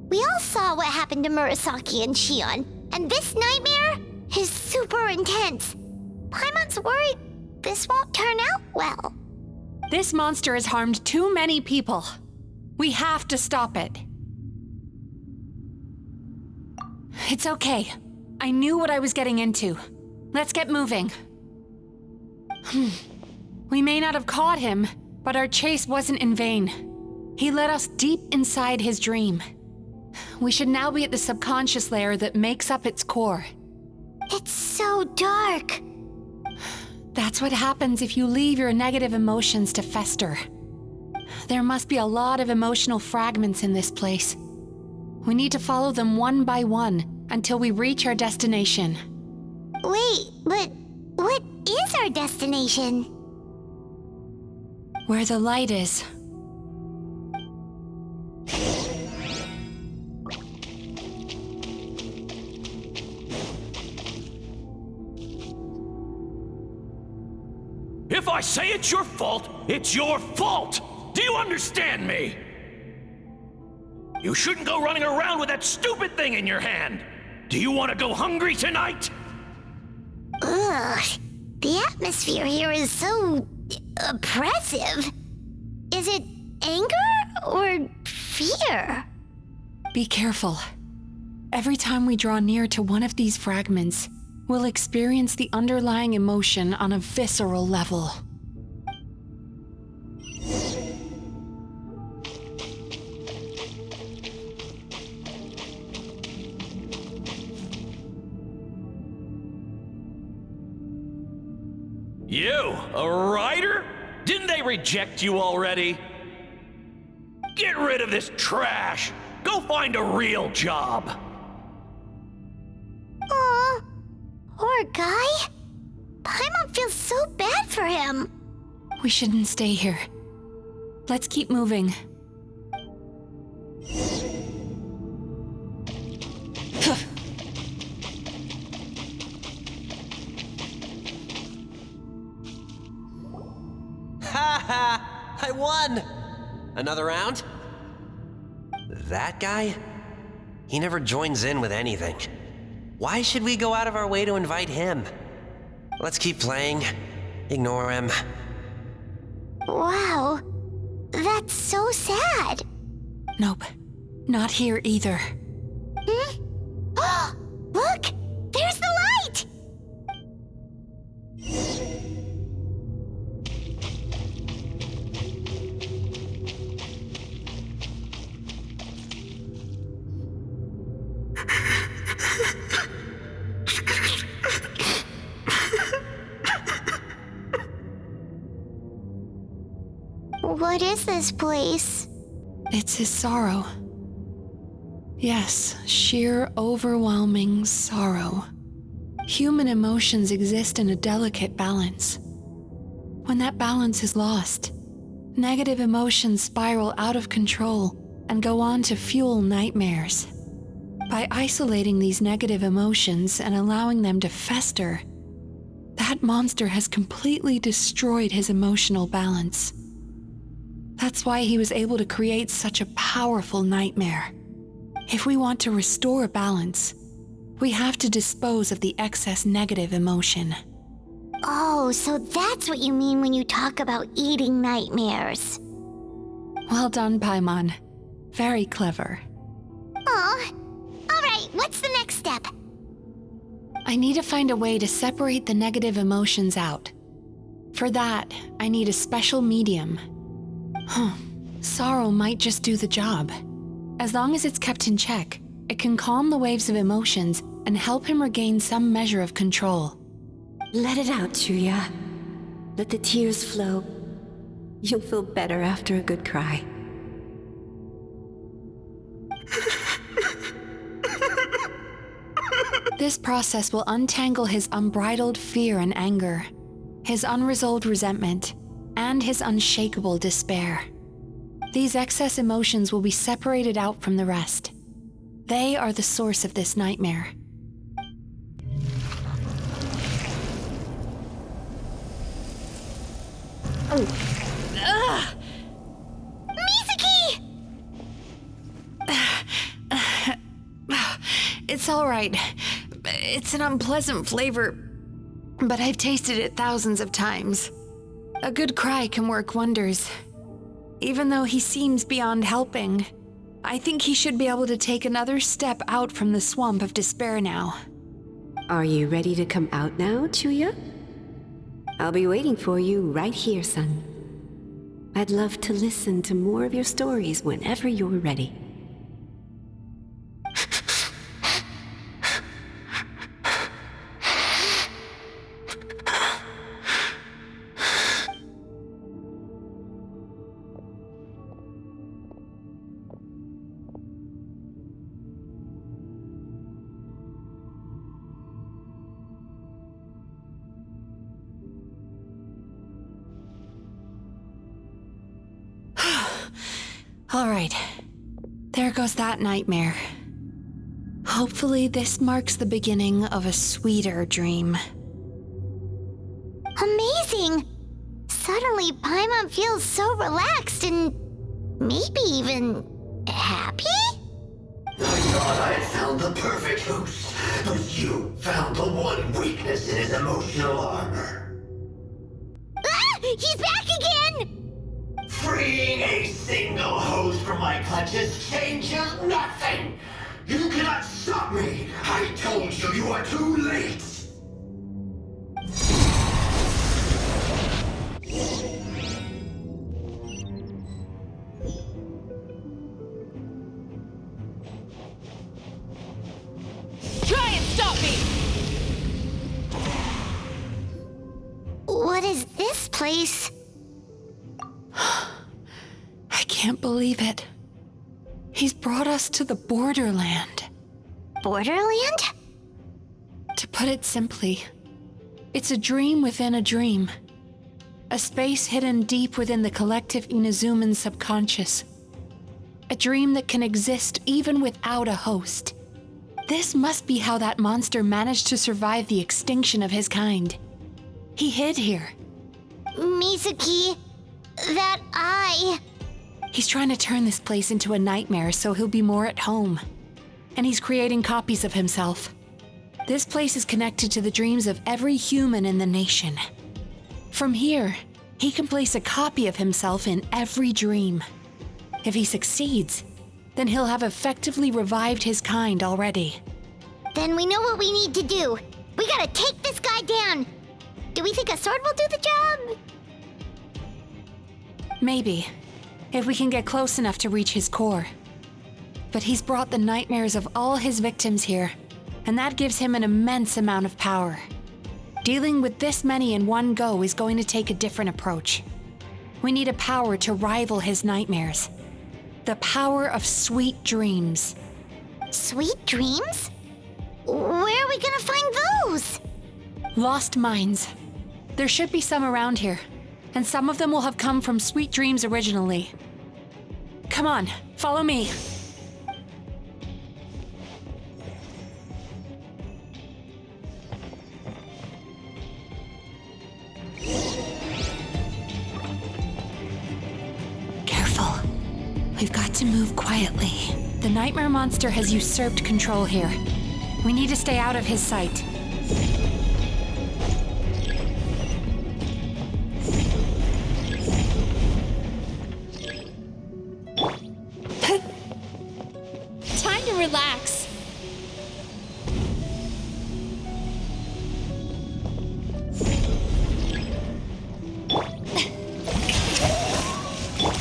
We all saw what happened to Murasaki and Shion, and this nightmare is super intense. Paimon's worried this won't turn out well. This monster has harmed too many people. We have to stop it. It's okay. I knew what I was getting into. Let's get moving. We may not have caught him, but our chase wasn't in vain. He led us deep inside his dream. We should now be at the subconscious layer that makes up its core. It's so dark. That's what happens if you leave your negative emotions to fester. There must be a lot of emotional fragments in this place. We need to follow them one by one until we reach our destination. Wait, but what is our destination? Where the light is. If I say it's your fault, it's your fault! Do you understand me? You shouldn't go running around with that stupid thing in your hand! Do you want to go hungry tonight? Ugh, the atmosphere here is so... oppressive. Is it anger or fear? Be careful. Every time we draw near to one of these fragments, we'll experience the underlying emotion on a visceral level. You, a writer? Didn't they reject you already? Get rid of this trash! Go find a real job! Aw, poor guy. Paimon feels so bad for him. We shouldn't stay here. Let's keep moving. Ha ha! I won! Another round? That guy? He never joins in with anything. Why should we go out of our way to invite him? Let's keep playing. Ignore him. Wow, that's so sad. Nope, not here either. Hmm? Look, there's the light! What is this place? It's his sorrow. Yes, sheer overwhelming sorrow. Human emotions exist in a delicate balance. When that balance is lost, negative emotions spiral out of control and go on to fuel nightmares. By isolating these negative emotions and allowing them to fester, that monster has completely destroyed his emotional balance. That's why he was able to create such a powerful nightmare. If we want to restore balance, we have to dispose of the excess negative emotion. Oh, so that's what you mean when you talk about eating nightmares. Well done, Paimon. Very clever. Aw. Alright, what's the next step? I need to find a way to separate the negative emotions out. For that, I need a special medium. Sorrow might just do the job. As long as it's kept in check, it can calm the waves of emotions and help him regain some measure of control. Let it out, Chuya. Let the tears flow. You'll feel better after a good cry. This process will untangle his unbridled fear and anger, his unresolved resentment, and his unshakable despair. These excess emotions will be separated out from the rest. They are the source of this nightmare. Mizuki! It's all right. It's an unpleasant flavor, but I've tasted it thousands of times. A good cry can work wonders. Even though he seems beyond helping, I think he should be able to take another step out from the swamp of despair now. Are you ready to come out now, Chuya? I'll be waiting for you right here, son. I'd love to listen to more of your stories whenever you're ready. All right, there goes that nightmare. Hopefully this marks the beginning of a sweeter dream. Amazing! Suddenly, Paimon feels so relaxed and maybe even happy? I thought I had found the perfect host, but you found the one weakness in his emotional armor. Ah! He's back again! Freeing a single host from my clutches changes nothing! You cannot stop me! I told you you are too late! Try and stop me! What is place? I can't believe it. He's brought us to the borderland. Borderland? To put it simply, it's a dream within a dream. A space hidden deep within the collective Inazuman subconscious. A dream that can exist even without a host. This must be how that monster managed to survive the extinction of his kind. He hid here. Mizuki, that eye. He's trying to turn this place into a nightmare so he'll be more at home. And he's creating copies of himself. This place is connected to the dreams of every human in the nation. From here, he can place a copy of himself in every dream. If he succeeds, then he'll have effectively revived his kind already. Then we know what we need to do. We gotta take this guy down. Do we think a sword will do the job? Maybe, if we can get close enough to reach his core. But he's brought the nightmares of all his victims here, and that gives him an immense amount of power. Dealing with this many in one go is going to take a different approach. We need a power to rival his nightmares. The power of sweet dreams. Sweet dreams? Where are we gonna find those? Lost minds. There should be some around here, and some of them will have come from sweet dreams originally. Come on, follow me. Careful. We've got to move quietly. The nightmare monster has usurped control here. We need to stay out of his sight. Time to relax.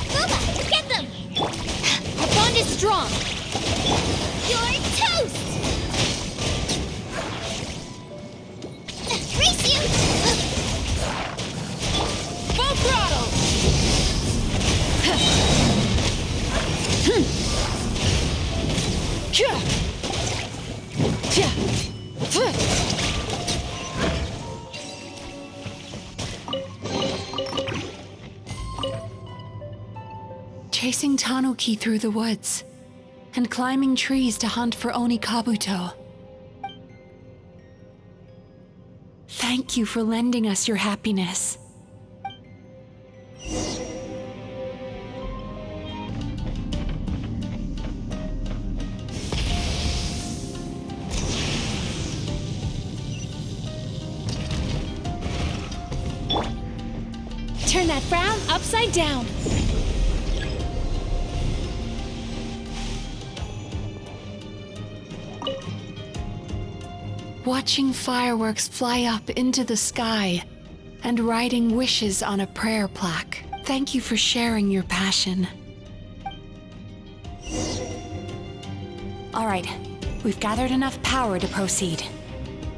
Booba, get them! Our bond is strong. You're toast! Race you! Full throttle. Chasing Tanuki through the woods, and climbing trees to hunt for Oni Kabuto. Thank you for lending us your happiness. Turn that frown upside down. Watching fireworks fly up into the sky and writing wishes on a prayer plaque. Thank you for sharing your passion. All right, we've gathered enough power to proceed.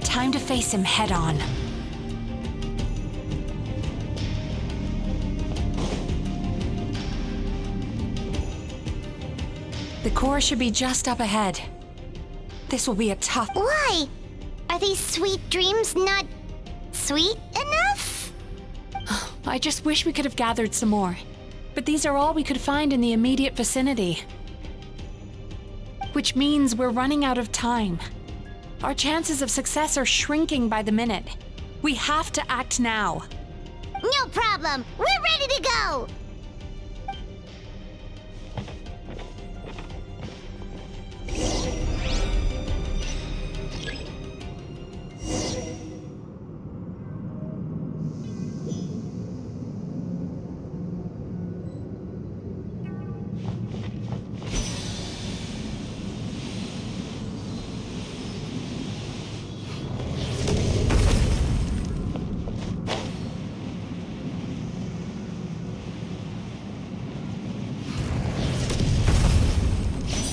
Time to face him head on. The core should be just up ahead. This will be a tough... Why? Are these sweet dreams not sweet enough? I just wish we could have gathered some more. But these are all we could find in the immediate vicinity. Which means we're running out of time. Our chances of success are shrinking by the minute. We have to act now. No problem. We're ready to go.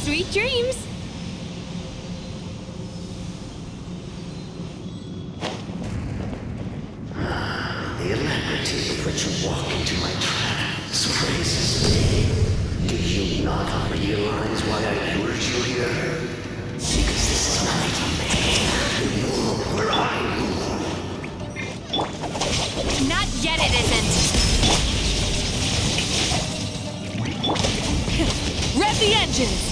Sweet dreams. The alacrity with which you realize why I lured you here? Because this is my domain. The world where I rule. Not yet, it isn't. Rev the engines!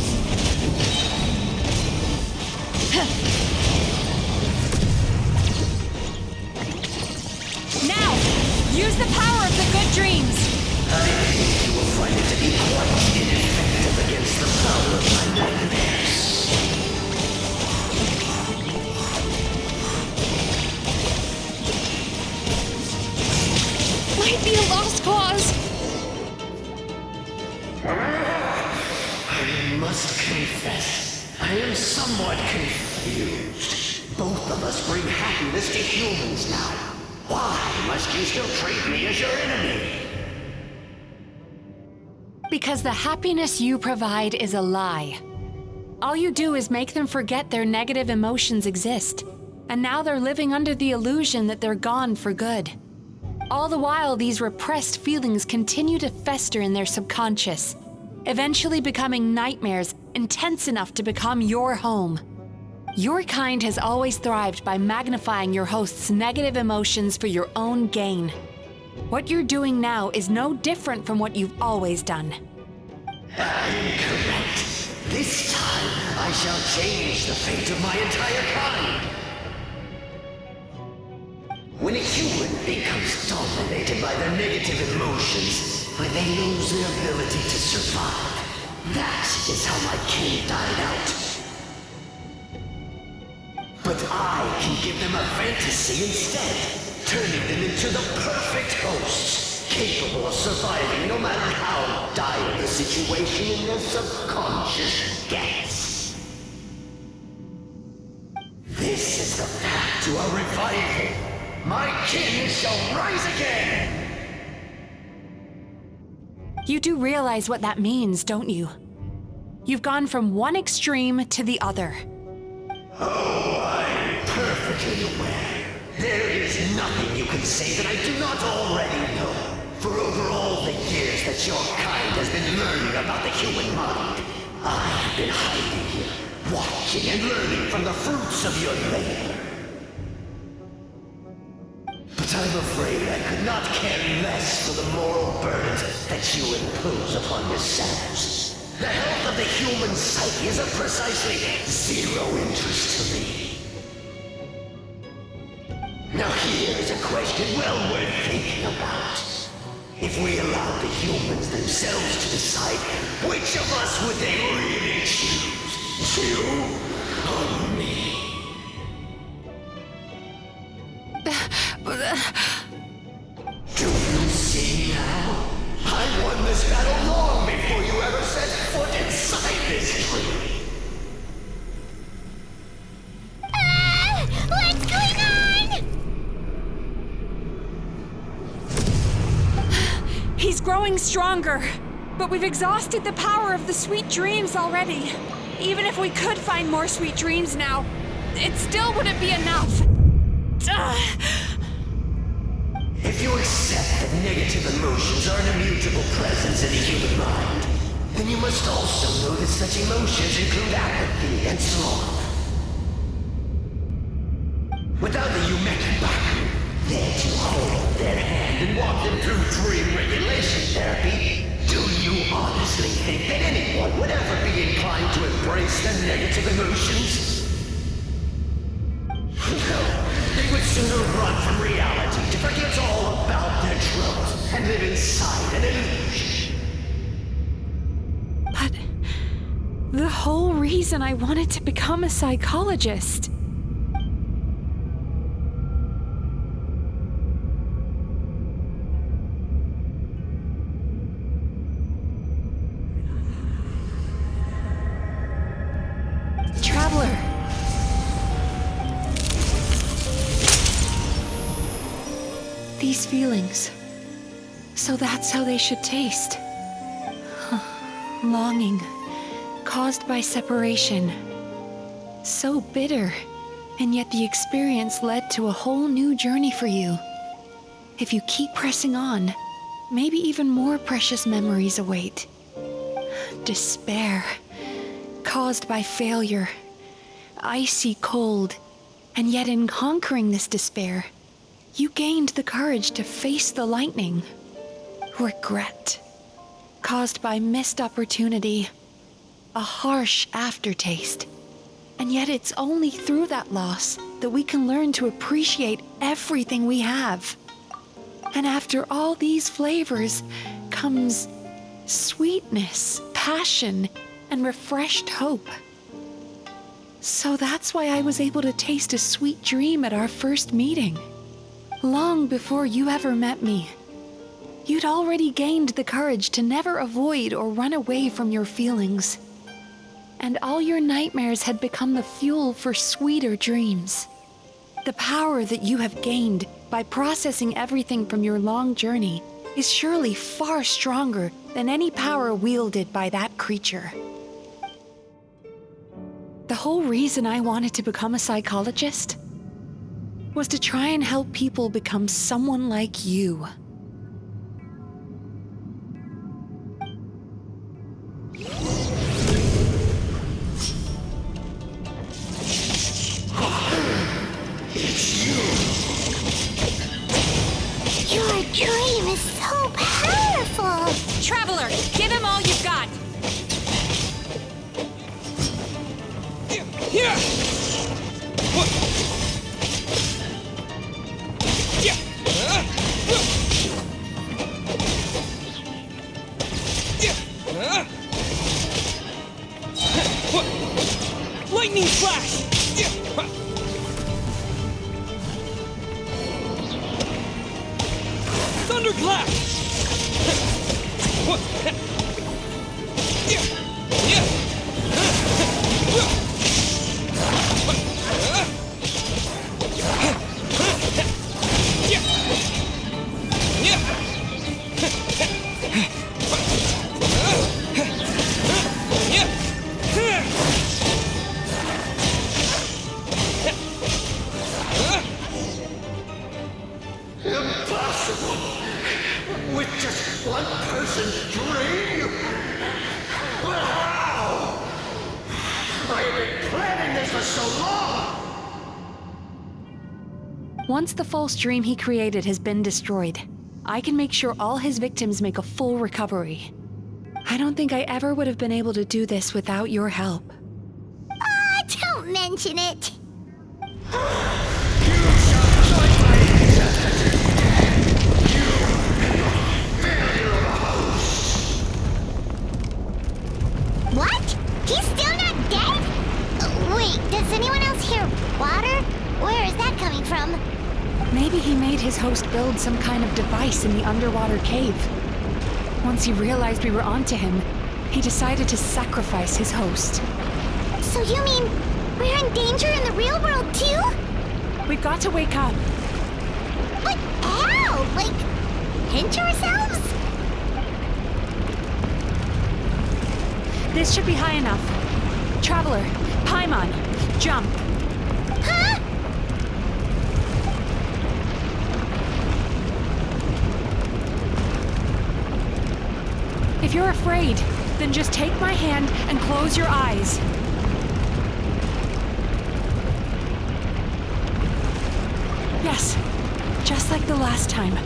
Now, use the power of the good dreams. I think you will find it to be quite ineffective against the power of my nightmares. Might be a lost cause. I must confess, I am somewhat confused. Both of us bring happiness to humans now. Why must you still treat me as your enemy? Because the happiness you provide is a lie. All you do is make them forget their negative emotions exist. And now they're living under the illusion that they're gone for good. All the while, these repressed feelings continue to fester in their subconscious, eventually becoming nightmares intense enough to become your home. Your kind has always thrived by magnifying your host's negative emotions for your own gain. What you're doing now is no different from what you've always done. I'm correct. This time, I shall change the fate of my entire kind. When a human becomes dominated by their negative emotions, when they lose their ability to survive, that is how my kin died out. But I can give them a fantasy instead, turning them into the perfect hosts, capable of surviving no matter how dire the situation in their subconscious gets. This is the path to a revival. My kin shall rise again! You do realize what that means, don't you? You've gone from one extreme to the other. Oh, I'm perfectly aware. There is nothing you can say that I do not already know. For over all the years that your kind has been learning about the human mind, I have been hiding here, watching and learning from the fruits of your labor. But I'm afraid I could not care less for the moral burdens that you impose upon yourselves. The health of the human psyche is of precisely zero interest to me. Now here's a question well worth thinking about. If we allowed the humans themselves to decide, which of us would they really choose? You or me? Do you see now? I won this battle long before you ever set foot inside this tree. What's going on? He's growing stronger, but we've exhausted the power of the sweet dreams already. Even if we could find more sweet dreams now, it still wouldn't be enough. If you accept that negative emotions are an immutable presence in the human mind, then you must also know that such emotions include apathy and sloth. Without the Yumemizuki there to hold their hand and walk them through dream regulation therapy, do you honestly think that anyone would ever be inclined to embrace their negative emotions? No. They would sooner run from reality to forget all about their troubles and live inside an illusion. But the whole reason I wanted to become a psychologist. Traveler. These feelings. So that's how they should taste. Longing, caused by separation. So bitter, and yet the experience led to a whole new journey for you. If you keep pressing on, maybe even more precious memories await. despair, caused by failure, icy cold, and yet in conquering this despair, you gained the courage to face the lightning. Regret, caused by missed opportunity, a harsh aftertaste. And yet it's only through that loss that we can learn to appreciate everything we have. And after all these flavors comes sweetness, passion, and refreshed hope. So that's why I was able to taste a sweet dream at our first meeting. Long before you ever met me, you'd already gained the courage to never avoid or run away from your feelings. And all your nightmares had become the fuel for sweeter dreams. The power that you have gained by processing everything from your long journey is surely far stronger than any power wielded by that creature. The whole reason I wanted to become a psychologist was to try and help people become someone like you. Your dream is so powerful! Traveler, give him all you've got! Here! Lightning flash! Thunderclap! Impossible! With just one person's dream? But how? I have been planning this for so long! Once the false dream he created has been destroyed, I can make sure all his victims make a full recovery. I don't think I ever would have been able to do this without your help. Don't mention it! What? He's still not dead? Wait, does anyone else hear water? Where is that coming from? Maybe he made his host build some kind of device in the underwater cave. Once he realized we were onto him, he decided to sacrifice his host. So you mean we're in danger in the real world too? We've got to wake up. But how? Like, pinch ourselves? This should be high enough. Traveler, Paimon, jump. Huh? If you're afraid, then just take my hand and close your eyes. Yes, just like the last time.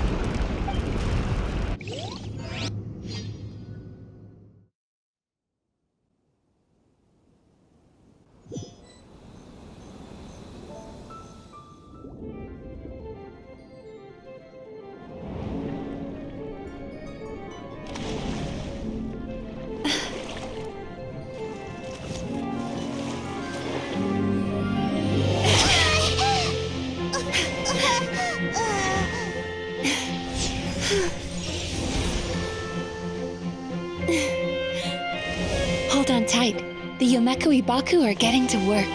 Hold on tight. The Yumemizuki are getting to work.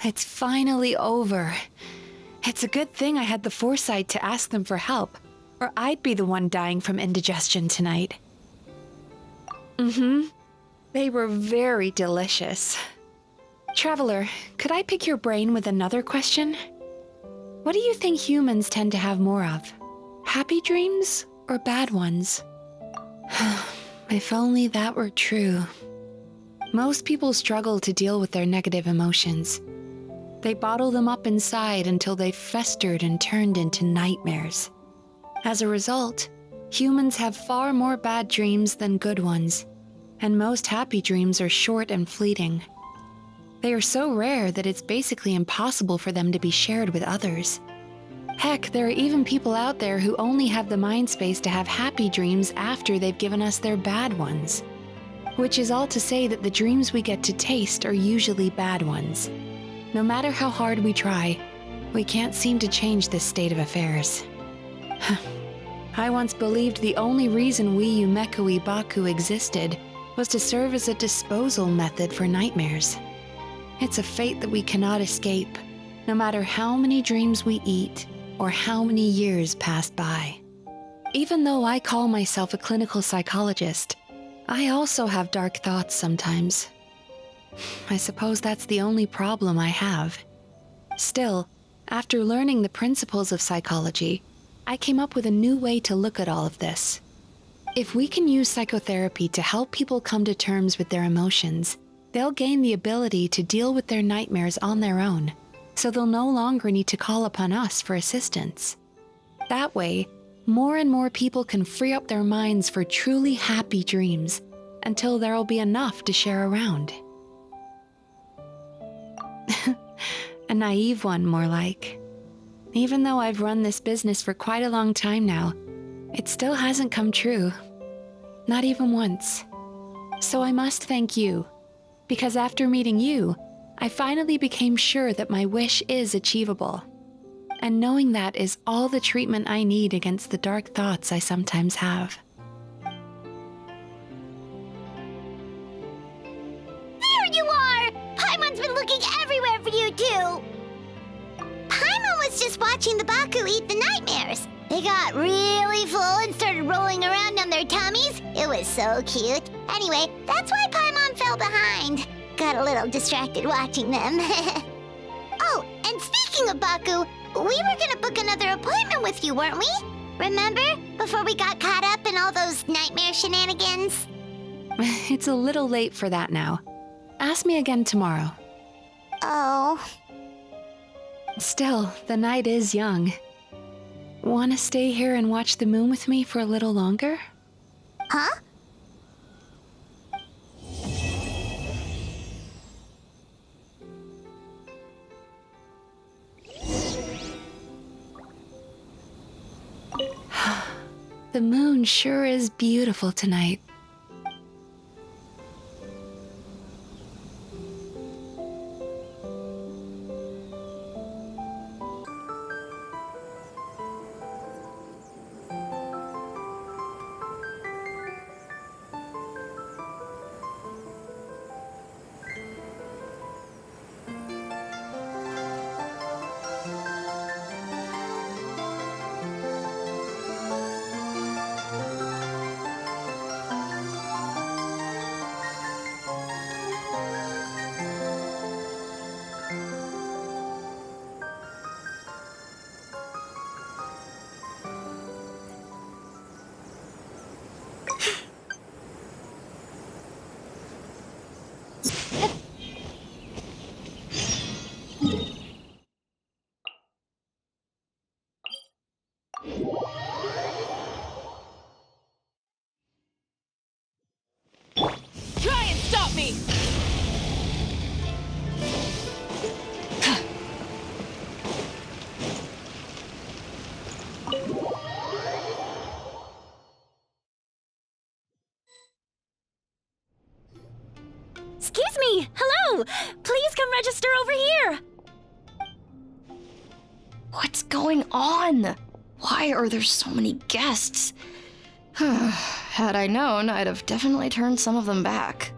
It's finally over. It's a good thing I had the foresight to ask them for help, or I'd be the one dying from indigestion tonight. They were very delicious. Traveler, could I pick your brain with another question? What do you think humans tend to have more of? Happy dreams or bad ones? If only that were true. Most people struggle to deal with their negative emotions. They bottle them up inside until they've festered and turned into nightmares. As a result, humans have far more bad dreams than good ones, and most happy dreams are short and fleeting. They are so rare that it's basically impossible for them to be shared with others. Heck, there are even people out there who only have the mind space to have happy dreams after they've given us their bad ones. Which is all to say that the dreams we get to taste are usually bad ones. No matter how hard we try, we can't seem to change this state of affairs. I once believed the only reason we Yumemizuki Mizuki existed was to serve as a disposal method for nightmares. It's a fate that we cannot escape, no matter how many dreams we eat or how many years pass by. Even though I call myself a clinical psychologist, I also have dark thoughts sometimes. I suppose that's the only problem I have. Still, after learning the principles of psychology, I came up with a new way to look at all of this. If we can use psychotherapy to help people come to terms with their emotions, they'll gain the ability to deal with their nightmares on their own, so they'll no longer need to call upon us for assistance. That way, more and more people can free up their minds for truly happy dreams until there'll be enough to share around. A naive one, more like. Even though I've run this business for quite a long time now, it still hasn't come true. Not even once. So I must thank you, because after meeting you, I finally became sure that my wish is achievable. And knowing that is all the treatment I need against the dark thoughts I sometimes have. There you are! Paimon's been looking everywhere for you, too! Paimon was just watching the Baku eat the nightmares. They got really full and started rolling around on their tummies. It was so cute. Anyway, that's why Paimon fell behind. Got a little distracted watching them. Oh, and speaking of Baku, we were gonna book another appointment with you, weren't we? Remember? Before we got caught up in all those nightmare shenanigans? It's a little late for that now. Ask me again tomorrow. Oh. Still, the night is young. Want to stay here and watch the moon with me for a little longer? Huh? The moon sure is beautiful tonight. got me! Excuse me! Hello! Please come register over here! What's going on? Why are there so many guests? Had I known, I'd have definitely turned some of them back.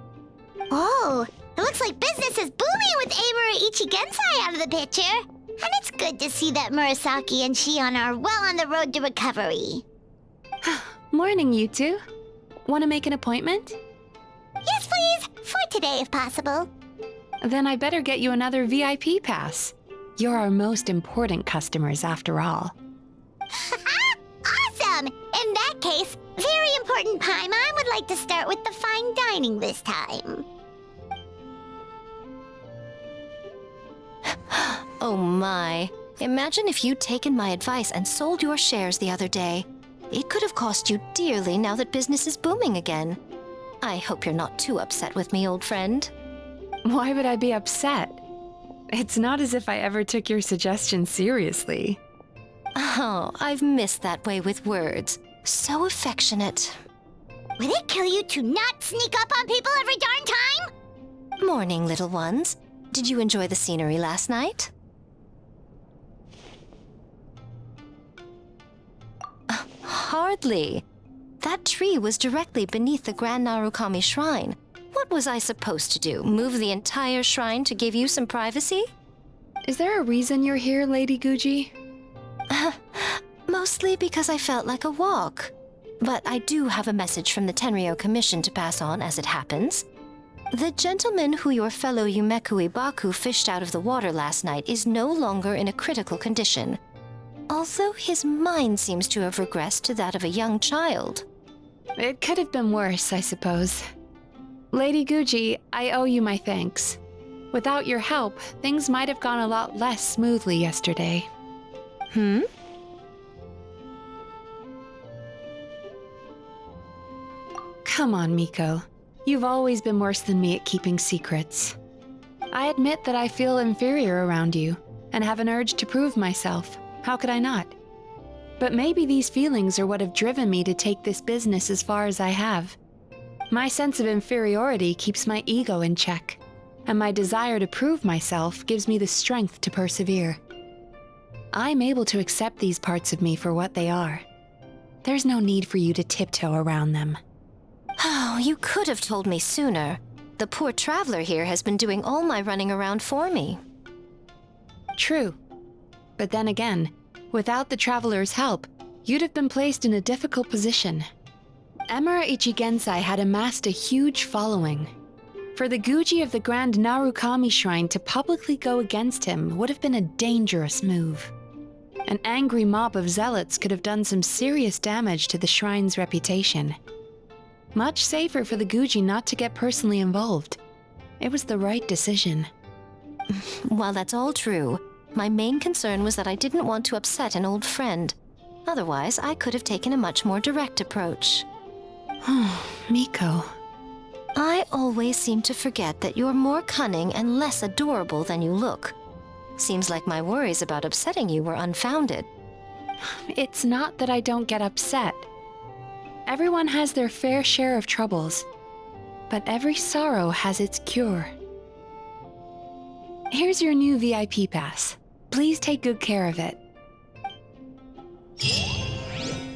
Oh, it looks like business is booming with Amura Ichigensai out of the picture. And it's good to see that Murasaki and Shion are well on the road to recovery. Morning, you two. Want to make an appointment? Yes, please. For today, if possible. Then I better get you another VIP pass. You're our most important customers, after all. Awesome! In that case, very important Paimon would like to start with the fine dining this time. Oh my. Imagine if you'd taken my advice and sold your shares the other day. It could have cost you dearly now that business is booming again. I hope you're not too upset with me, old friend. Why would I be upset? It's not as if I ever took your suggestion seriously. Oh, I've missed that way with words. So affectionate. Would it kill you to not sneak up on people every darn time? Morning, little ones. Did you enjoy the scenery last night? Hardly. That tree was directly beneath the Grand Narukami Shrine. What was I supposed to do? Move the entire shrine to give you some privacy? Is there a reason you're here, Lady Guji? Mostly because I felt like a walk. But I do have a message from the Tenryo Commission to pass on as it happens. The gentleman who your fellow Yumekui Baku fished out of the water last night is no longer in a critical condition. Although his mind seems to have regressed to that of a young child. It could have been worse, I suppose. Lady Guji, I owe you my thanks. Without your help, things might have gone a lot less smoothly yesterday. Come on, Miko. You've always been worse than me at keeping secrets. I admit that I feel inferior around you, and have an urge to prove myself. How could I not? But maybe these feelings are what have driven me to take this business as far as I have. My sense of inferiority keeps my ego in check, and my desire to prove myself gives me the strength to persevere. I'm able to accept these parts of me for what they are. There's no need for you to tiptoe around them. Oh, you could have told me sooner. The poor traveler here has been doing all my running around for me. True. But then again, without the traveler's help, you'd have been placed in a difficult position. Emura Ichigensai had amassed a huge following. For the Guji of the Grand Narukami Shrine to publicly go against him would have been a dangerous move. An angry mob of zealots could have done some serious damage to the shrine's reputation. Much safer for the Guji not to get personally involved. It was the right decision. While that's all true, my main concern was that I didn't want to upset an old friend. Otherwise, I could have taken a much more direct approach. Miko. I always seem to forget that you're more cunning and less adorable than you look. Seems like my worries about upsetting you were unfounded. It's not that I don't get upset. Everyone has their fair share of troubles, but every sorrow has its cure. Here's your new VIP pass. Please take good care of it.